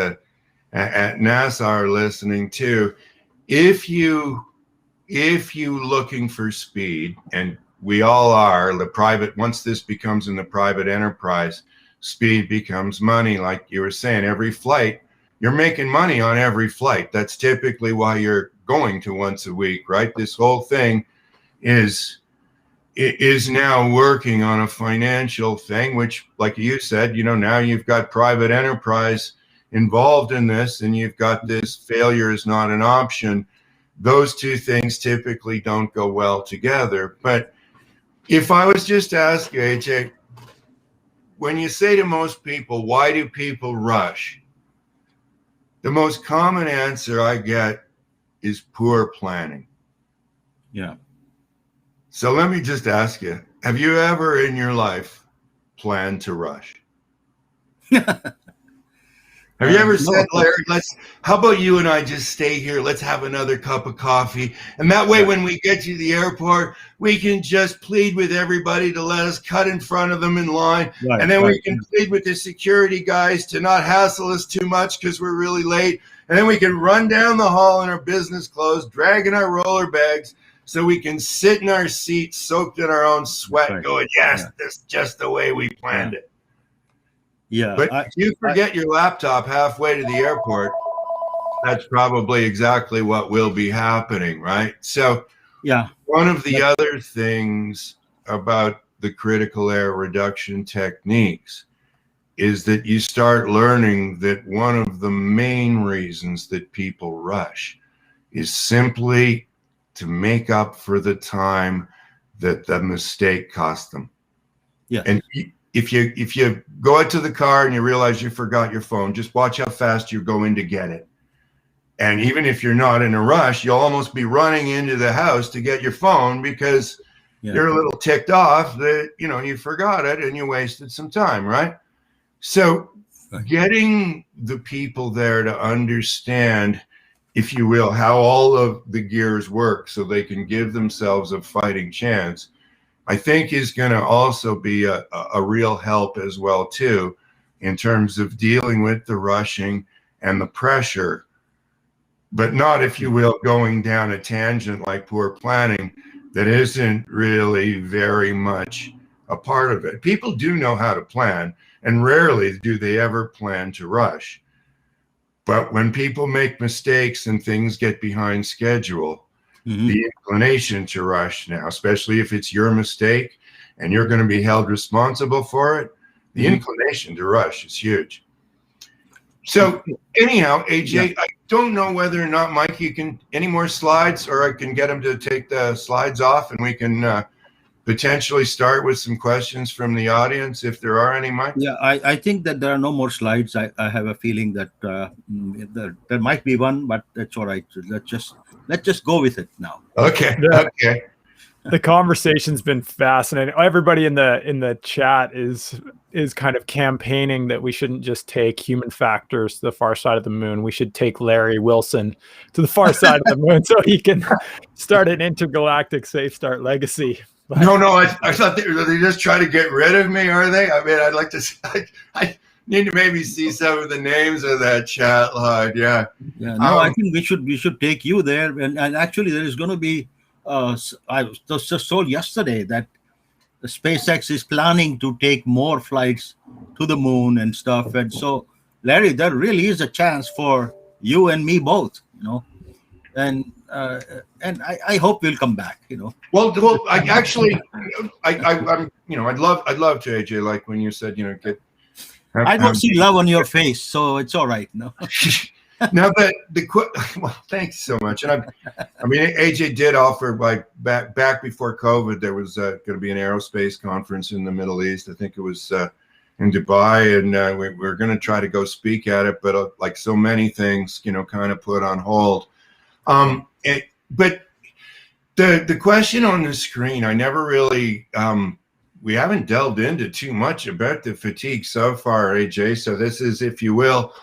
NASA are listening too. If you looking for speed, and we all are, once this becomes in the private enterprise, speed becomes money. Like you were saying, every flight, you're making money on every flight. That's typically why you're going to once a week, right? This whole thing is now working on a financial thing, which, like you said, now you've got private enterprise involved in this, and you've got this failure is not an option. Those two things typically don't go well together. But if I was just to ask you, AJ, when you say to most people, why do people rush? The most common answer I get is poor planning. Yeah. So let me just ask you, have you ever in your life planned to rush? Have you ever said, Larry, how about you and I just stay here? Let's have another cup of coffee. And that way, when we get to the airport, we can just plead with everybody to let us cut in front of them in line. And then we can plead with the security guys to not hassle us too much because we're really late. And then we can run down the hall in our business clothes, dragging our roller bags, so we can sit in our seats, soaked in our own sweat, Right. going, yes, Yeah. this is just the way we planned it. Yeah. But if you forget your laptop halfway to the airport, that's probably exactly what will be happening, right? So yeah. one of the other things about the critical error reduction techniques is that you start learning that one of the main reasons that people rush is simply to make up for the time that the mistake cost them. Yeah. And if you go out to the car and you realize you forgot your phone, just watch how fast you go in to get it. And even if you're not in a rush, you'll almost be running into the house to get your phone because you're a little ticked off that, you forgot it and you wasted some time, right? So getting the people there to understand, if you will, how all of the gears work so they can give themselves a fighting chance, I think is going to also be a real help as well, too, in terms of dealing with the rushing and the pressure, but not, if you will, going down a tangent like poor planning that isn't really very much a part of it. People do know how to plan, and rarely do they ever plan to rush. But when people make mistakes and things get behind schedule, the inclination to rush now, especially if it's your mistake and you're going to be held responsible for it, the inclination to rush is huge. So anyhow, AJ, I don't know whether or not, Mike, you can any more slides, or I can get him to take the slides off and we can potentially start with some questions from the audience if there are any, Mike. Yeah, I think that there are no more slides. I have a feeling that there might be one, but that's all right. Let's just go with it now. Okay. Okay. The conversation's been fascinating. Everybody in the chat is kind of campaigning that we shouldn't just take human factors to the far side of the moon. We should take Larry Wilson to the far side of the moon so he can start an intergalactic safe start legacy. But no, I thought they just try to get rid of me, are they? I mean, I'd like to. I need to maybe see some of the names of that chat line. Yeah. Yeah. No, I think we should take you there, and actually there is going to be. I was just told yesterday that the SpaceX is planning to take more flights to the moon and stuff. And so, Larry, there really is a chance for you and me both, and I hope we'll come back, Well, I actually, I'm, I'd love to, AJ, like when you said, I don't see love on your face, so it's all right. No. Now well, thanks so much. And I mean, AJ did offer back before COVID, there was going to be an aerospace conference in the Middle East. I think it was in Dubai, and we're going to try to go speak at it, but like so many things, kind of put on hold. But the question on the screen, I never really, we haven't delved into too much about the fatigue so far, AJ. So this is, if you will,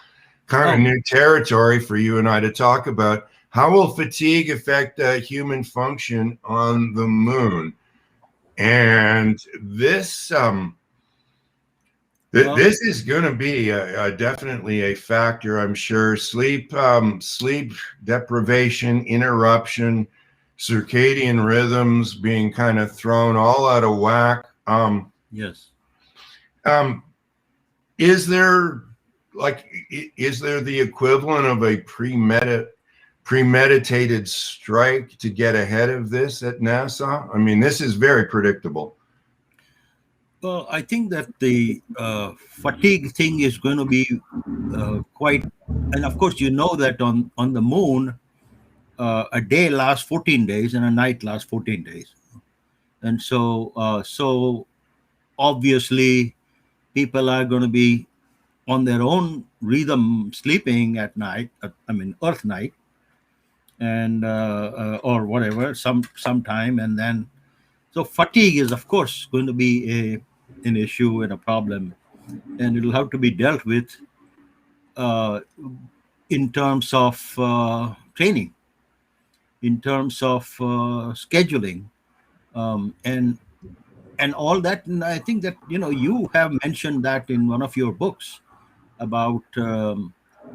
kind of new territory for you and I to talk about. How will fatigue affect human function on the moon? And this this is going to be definitely a factor, I'm sure. Sleep deprivation, interruption, circadian rhythms being kind of thrown all out of whack. Yes. Is there the equivalent of a premeditated strike to get ahead of this at NASA? I mean, this is very predictable. Well, I think that the fatigue thing is going to be quite, and of course, that on the moon, a day lasts 14 days and a night lasts 14 days. And so obviously people are going to be on their own rhythm sleeping at night, Earth night, and or whatever, sometime, and then so fatigue is of course going to be an issue and a problem, and it'll have to be dealt with in terms of training, in terms of scheduling, and all that. And I think that you have mentioned that in one of your books about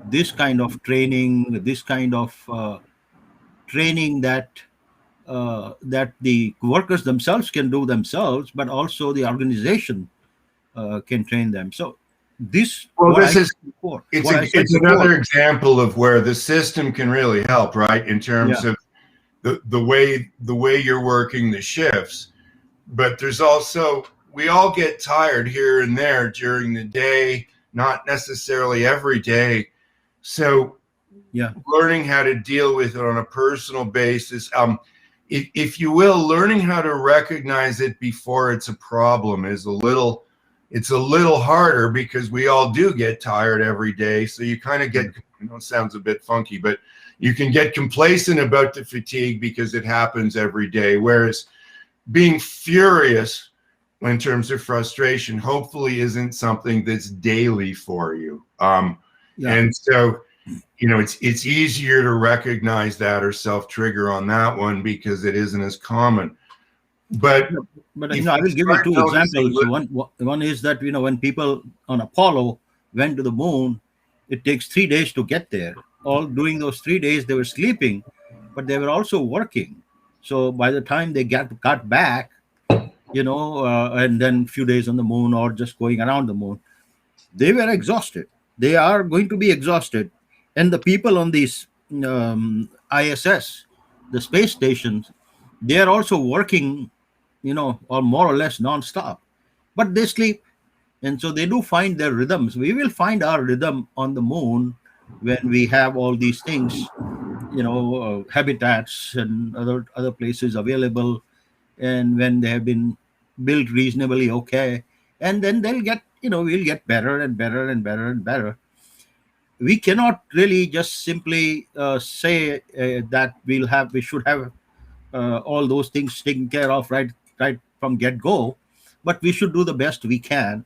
this kind of training, this kind of training that the workers themselves can do themselves, but also the organization can train them. So this Well, what this I is said before. it's What a I said it's before. another example of where the system can really help, right? In terms Yeah. of the way you're working the shifts. But there's also, we all get tired here and there during the day, not necessarily every day. So Yeah. learning how to deal with it on a personal basis, if you will, learning how to recognize it before it's a problem is it's a little harder because we all do get tired every day. So you kind of get, it sounds a bit funky, but you can get complacent about the fatigue because it happens every day. Whereas being furious in terms of frustration hopefully isn't something that's daily for you. And so, it's easier to recognize that or self-trigger on that one because it isn't as common. But I will give you two examples. One is that when people on Apollo went to the moon, it takes 3 days to get there. All during those 3 days, they were sleeping, but they were also working. So by the time they got back, and then a few days on the moon or just going around the moon, they were exhausted. They are going to be exhausted, and the people on these ISS, the space stations, they are also working, or more or less nonstop, but they sleep, and so they do find their rhythms. We will find our rhythm on the moon when we have all these things, habitats and other places available, and when they have been built reasonably okay, and then they'll get, we'll get better and better and better and better. We cannot really just simply say that we should have all those things taken care of right from get go, but we should do the best we can,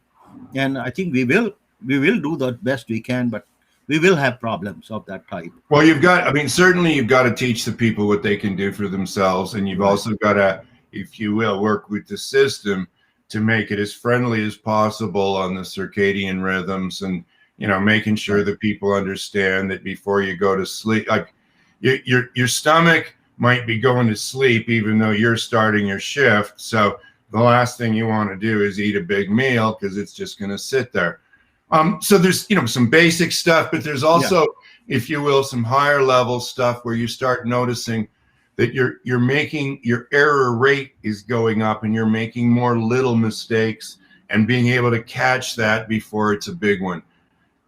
and I think we will do the best we can, but we will have problems of that type. well, certainly you've got to teach the people what they can do for themselves. And you've also got to, if you will, work with the system to make it as friendly as possible on the circadian rhythms, and making sure that people understand that before you go to sleep, like your stomach might be going to sleep even though you're starting your shift. So the last thing you want to do is eat a big meal because it's just going to sit there. So there's some basic stuff, but there's also, if you will, some higher level stuff where you start noticing that you're making, your error rate is going up and you're making more little mistakes, and being able to catch that before it's a big one.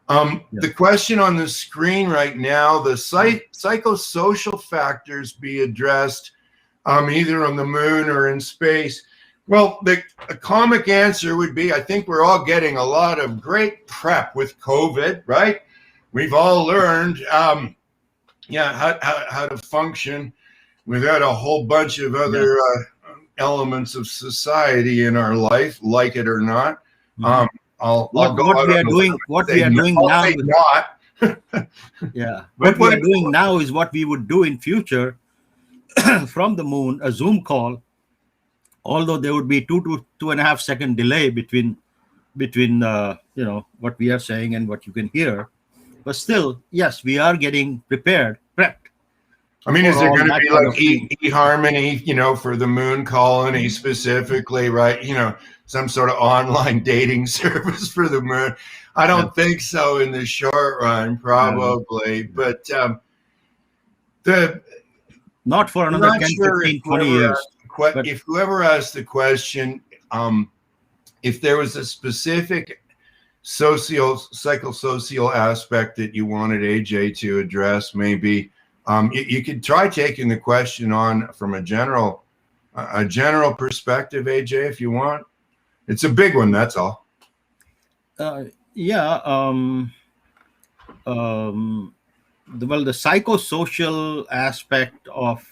The question on the screen right now, the psychosocial factors be addressed either on the moon or in space. Well, the comic answer would be, I think we're all getting a lot of great prep with COVID, right? We've all learned, how to function without a whole bunch of other elements of society in our life, like it or not. What we are doing now. What we are doing now is what we would do in future from the moon, a Zoom call. Although there would be 2 to 2.5 second delay between what we are saying and what you can hear, but still, yes, we are getting prepped. I mean, is there going to be like eHarmony, for the moon colony specifically, right? Some sort of online dating service for the moon? I don't think so in the short run, probably, but not for another 10, 15, 20 years. If whoever asked the question, if there was a specific psychosocial aspect that you wanted AJ to address, maybe you could try taking the question on from a general perspective, AJ, if you want. It's a big one, that's all. The psychosocial aspect of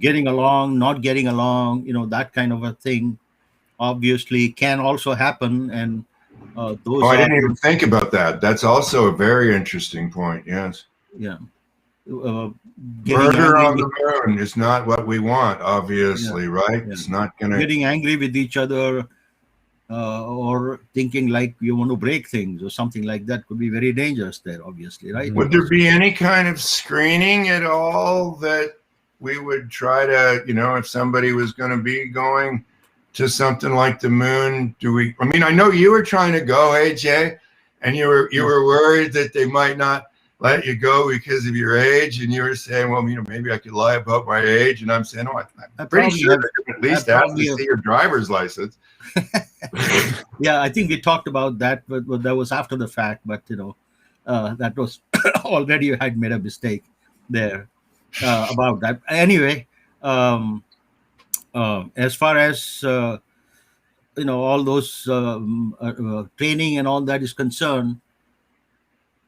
getting along, not getting along, that kind of a thing, obviously can also happen. And I didn't even think about that. That's also a very interesting point. Yes. Yeah. Murder on the moon is not what we want, obviously, right? It's not going to. Getting angry with each other, or thinking like you want to break things or something like that could be very dangerous there, obviously, right? Would there be any kind of screening at all that we would try to, if somebody was going to be going to something like the moon? I mean, I know you were trying to go, AJ, and you were worried that they might not let you go because of your age, and you were saying, well, maybe I could lie about my age, and I'm saying, I'm pretty sure they're at least ask to see your driver's license. Yeah, I think we talked about that, but that was after the fact. But that was already you had made a mistake there about that. Anyway, as far as all those training and all that is concerned,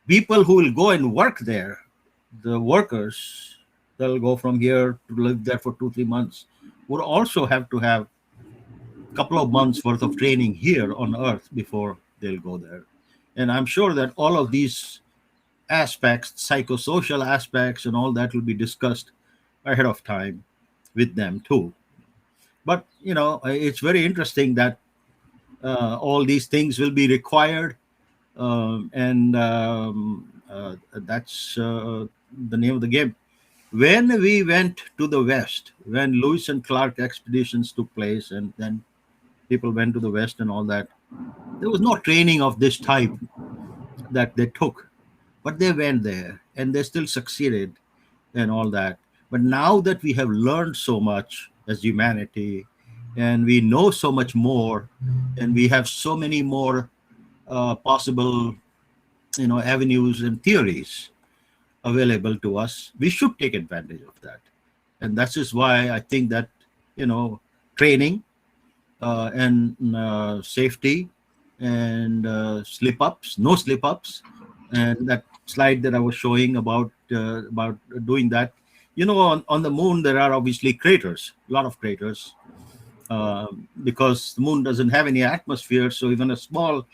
people who will go and work there, the workers, they'll go from here to live there for 2-3 months, would also have to have couple of months worth of training here on Earth before they'll go there. And I'm sure that all of these aspects, psychosocial aspects and all that, will be discussed ahead of time with them too. But it's very interesting that all these things will be required, and that's the name of the game. When we went to the West, when Lewis and Clark expeditions took place, and then people went to the West and all that, there was no training of this type that they took, but they went there and they still succeeded and all that. But now that we have learned so much as humanity, and we know so much more, and we have so many more possible avenues and theories available to us, we should take advantage of that. And that is why I think that training and safety and no slip ups, and that slide that I was showing about doing that. On the moon there are obviously craters, a lot of craters, because the moon doesn't have any atmosphere, so even a small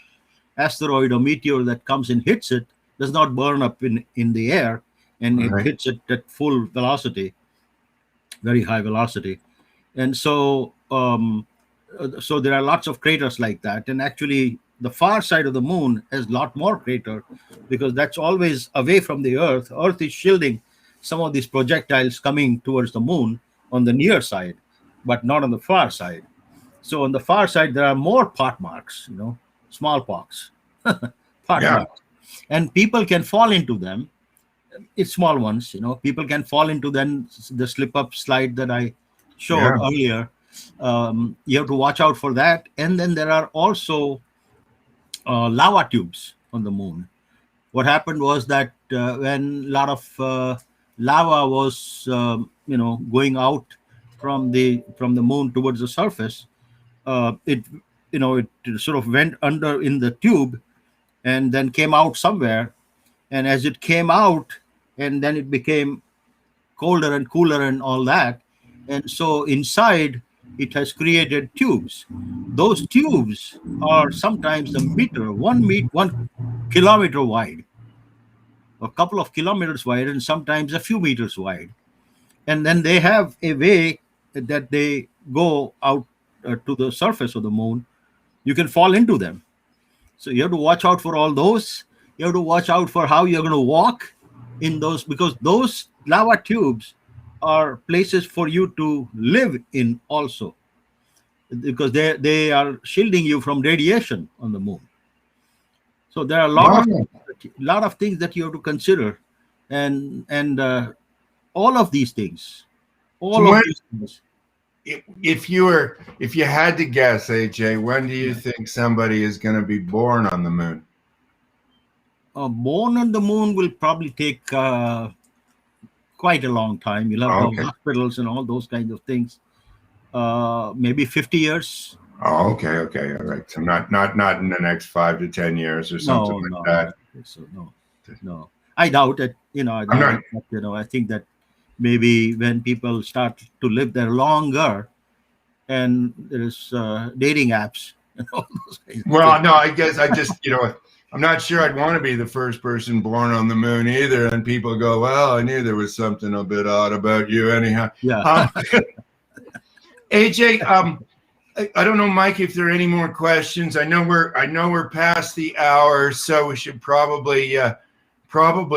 asteroid or meteor that comes and hits it does not burn up in the air, and it hits it at full velocity, very high velocity. And so so there are lots of craters like that. And actually the far side of the moon has a lot more crater, because that's always away from the Earth. Earth is shielding some of these projectiles coming towards the moon on the near side, but not on the far side. So on the far side there are more pot marks, smallpox pot marks, and people can fall into them. It's small ones, people can fall into them. The slip up slide that I showed earlier, you have to watch out for that. And then there are also lava tubes on the moon. What happened was that when a lot of lava was going out from the moon towards the surface, it sort of went under in the tube and then came out somewhere. And as it came out, and then it became colder and cooler and all that, and so inside it has created tubes. Those tubes are sometimes 1 kilometer wide, a couple of kilometers wide, and sometimes a few meters wide. And then they have a way that they go out to the surface of the moon. You can fall into them. So you have to watch out for all those. You have to watch out for how you're going to walk in those, because those lava tubes are places for you to live in also, because they are shielding you from radiation on the moon. So there are a lot of things that you have to consider, and all of these things. If you had to guess, AJ, when do you think somebody is going to be born on the moon? Born on the moon will probably take quite a long time. You'll have hospitals and all those kinds of things. Maybe 50 years. Oh, okay, all right. So not in the next 5 to 10 years or something like that. So no. I doubt it. I think that maybe when people start to live there longer, and there's dating apps and all those kinds. Well, no, I guess I just I'm not sure I'd want to be the first person born on the moon either. And people go, well, I knew there was something a bit odd about you anyhow. Yeah. AJ, I don't know, Mike, if there are any more questions. I know we're past the hour, so we should probably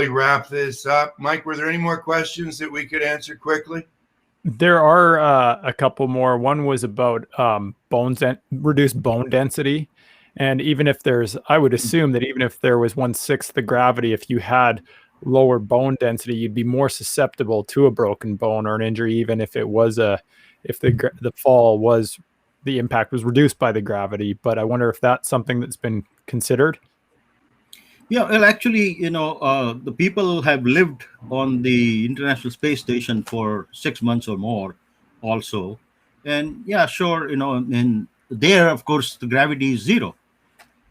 wrap this up. Mike, were there any more questions that we could answer quickly? There are a couple more. One was about reduced bone density. And even if I would assume that even if there was 1/6 the gravity, if you had lower bone density, you'd be more susceptible to a broken bone or an injury, even if it was if the fall was, the impact was reduced by the gravity. But I wonder if that's something that's been considered. Yeah, well, actually, the people have lived on the International Space Station for 6 months or more, also, and yeah, sure, and there, of course, the gravity is zero.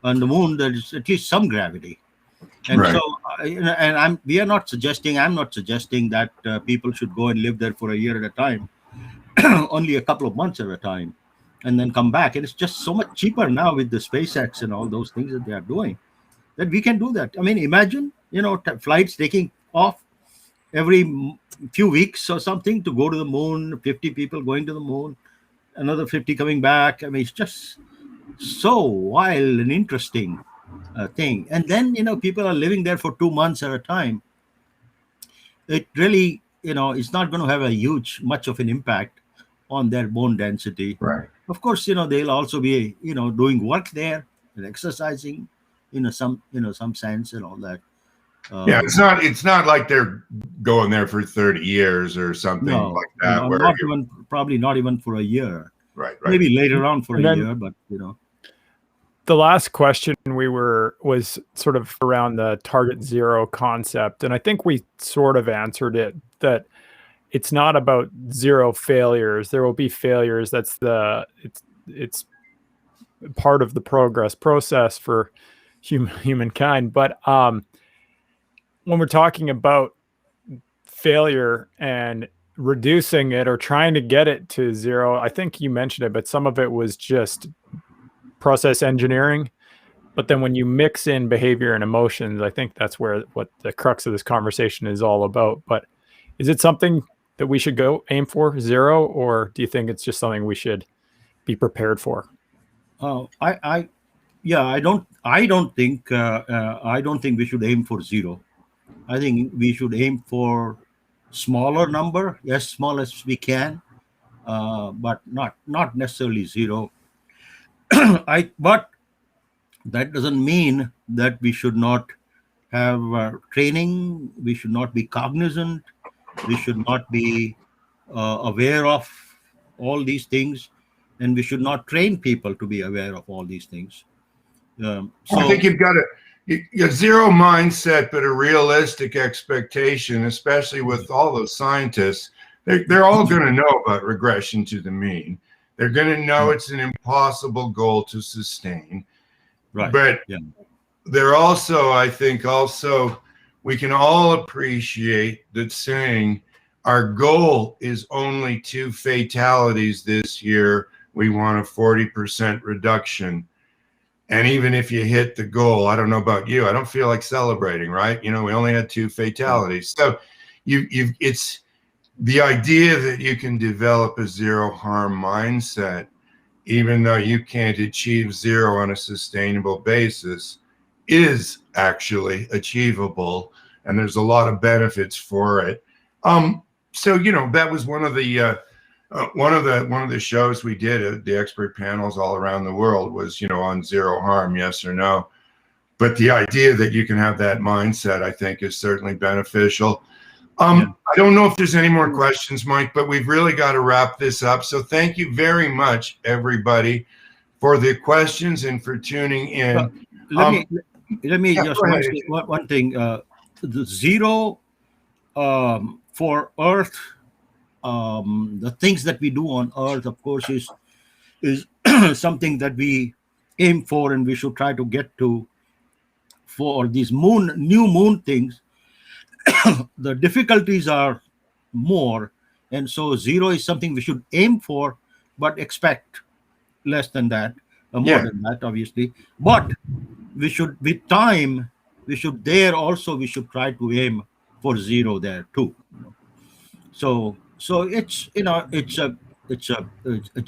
On the moon, there is at least some gravity, and Right. so, and I'm not suggesting that people should go and live there for a year at a time, only a couple of months at a time, and then come back. And it's just so much cheaper now with the SpaceX and all those things that they are doing, that we can do that. I mean, imagine, flights taking off every few weeks or something to go to the moon, 50 people going to the moon, another 50 coming back. I mean, it's just so wild and interesting thing. And then, people are living there for 2 months at a time. It really, it's not going to have much of an impact on their bone density. Right. Of course, they'll also be, doing work there and exercising, some sense and all that. Yeah, it's not like they're going there for 30 years or something like that. Probably not even for a year. Right. Maybe later on for And a then- year, but The last question was sort of around the target zero concept. And I think we sort of answered it, that it's not about zero failures. There will be failures. It's part of the progress process for humankind. But when we're talking about failure and reducing it or trying to get it to zero, I think you mentioned it, but some of it was just process engineering. But then when you mix in behavior and emotions, I think that's what the crux of this conversation is all about. But is it something that we should aim for zero, or do you think it's just something we should be prepared for? I don't think we should aim for zero. I think we should aim for smaller number, as small as we can, but not necessarily zero. But that doesn't mean that we should not have training. We should not be cognizant. We should not be aware of all these things, and we should not train people to be aware of all these things. I think you've got a zero mindset, but a realistic expectation, especially with all those scientists. They're all going to know about regression to the mean. They're going to know it's an impossible goal to sustain. Right. But they're also, I think, we can all appreciate that saying our goal is only 2 fatalities this year. We want a 40% reduction. And even if you hit the goal, I don't know about you, I don't feel like celebrating, right? We only had 2 fatalities. So it's the idea that you can develop a zero harm mindset, even though you can't achieve zero on a sustainable basis, is actually achievable. And there's a lot of benefits for it. So, that was one of the shows we did, the expert panels all around the world was, on zero harm, yes or no. But the idea that you can have that mindset, I think, is certainly beneficial. I don't know if there's any more questions, Mike, but we've really got to wrap this up. So thank you very much, everybody, for the questions and for tuning in. Let me just say one thing. The zero for Earth, the things that we do on Earth, of course, is something that we aim for, and we should try to get to. For these new moon things, the difficulties are more, and so zero is something we should aim for, but expect less than that, more than that, obviously. But we should, with time, we should try to aim for zero there too. So it's it's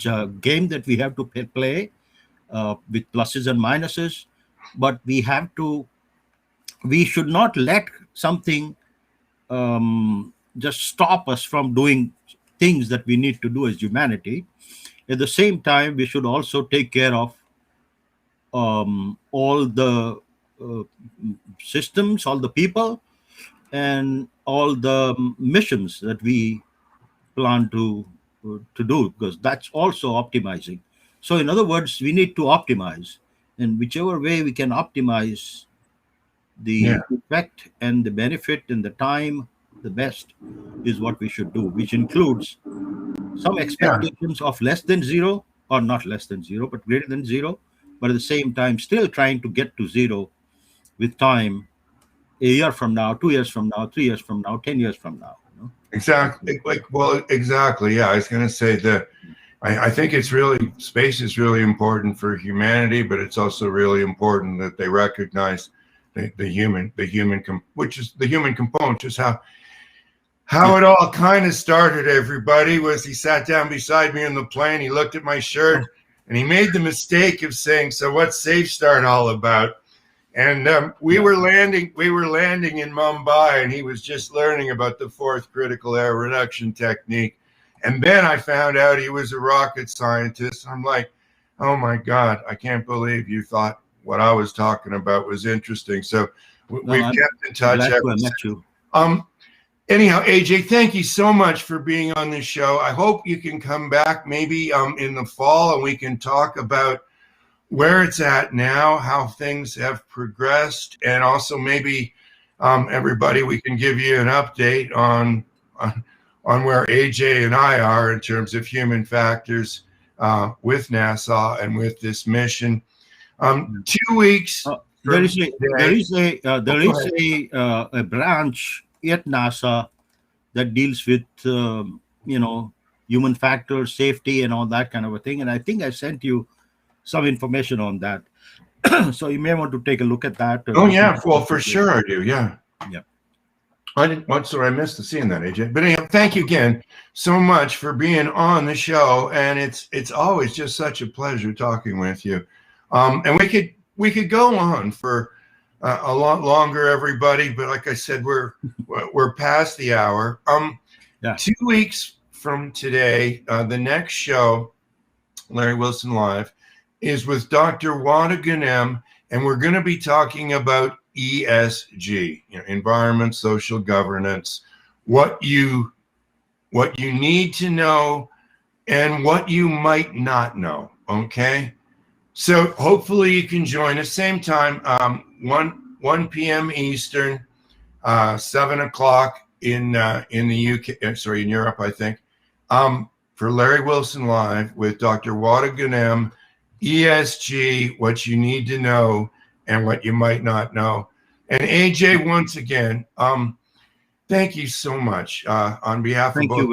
a game that we have to play with pluses and minuses, but we should not let something just stop us from doing things that we need to do as humanity. At the same time, we should also take care of all the uh, systems, all the people, and all the missions that we plan to do, because that's also optimizing. So, in other words, we need to optimize, and whichever way we can optimize Yeah. the effect and the benefit and the time, the best is what we should do, which includes some Yeah. expectations of less than zero, or not less than zero, but greater than zero, but at the same time, still trying to get to zero with time, a year from now, 2 years from now, 3 years from now, 10 years from now. Exactly. Exactly. Yeah. I was going to say that I think it's really, space is really important for humanity, but it's also really important that they recognize the human, which is the human component, just how it all kind of started. Everybody was, he sat down beside me on the plane. He looked at my shirt and he made the mistake of saying, "So what's Safe Start all about?" And we were landing in Mumbai, and he was just learning about the fourth critical error reduction technique. And then I found out he was a rocket scientist. I'm like, oh my God, I can't believe you thought what I was talking about was interesting. So we've kept in touch. Glad to have met you. Anyhow, AJ, thank you so much for being on the show. I hope you can come back maybe in the fall, and we can talk about where it's at now, how things have progressed, and also maybe everybody, we can give you an update on where AJ and I are in terms of human factors with NASA and with this mission. 2 weeks. There is a branch at NASA that deals with human factors, safety, and all that kind of a thing. And I think I sent you some information on that, so you may want to take a look at that. Oh yeah, well for sure I do. Yeah. Yeah. I didn't. Once I missed seeing that, AJ. But anyhow, thank you again so much for being on the show, and it's always just such a pleasure talking with you. And we could go on for a lot longer, everybody. But like I said, we're past the hour. 2 weeks from today, the next show, Larry Wilson Live, is with Dr. Wada Ganem, and we're going to be talking about ESG, environment, social governance, what you need to know and what you might not know. Okay, so hopefully you can join us same time, 1 p.m. Eastern, 7 o'clock in the UK, sorry, in Europe, I think, for Larry Wilson Live with Dr. Wada Ganem. ESG, what you need to know and what you might not know. And AJ, once again, thank you so much on behalf of both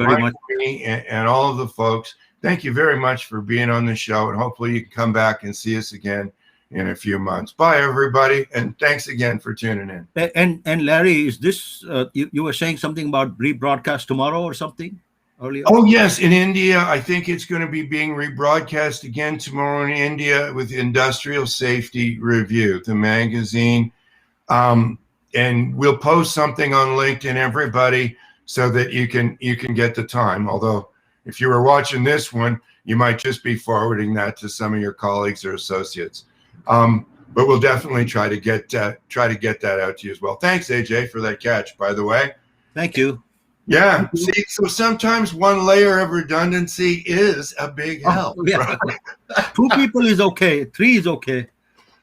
me and all of the folks. Thank you very much for being on the show, and hopefully you can come back and see us again in a few months. Bye, everybody, and thanks again for tuning in. And Larry, is this you were saying something about rebroadcast tomorrow or something? Earlier? Oh yes, in India, I think it's going to be being rebroadcast again tomorrow in India with Industrial Safety Review, the magazine, and we'll post something on LinkedIn, everybody, so that you can get the time. Although, if you were watching this one, you might just be forwarding that to some of your colleagues or associates. But we'll definitely try to get that out to you as well. Thanks, AJ, for that catch, by the way. Thank you. Yeah. See, so sometimes one layer of redundancy is a big help. Yeah. Right? 2 people is okay. 3 is okay.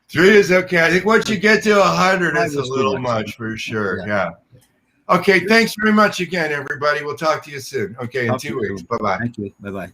3 is okay. I think once you get to 100, it's a little much for sure. Yeah. Okay. Thanks very much again, everybody. We'll talk to you soon. Okay. In 2 weeks. Bye-bye. Thank you. Bye-bye.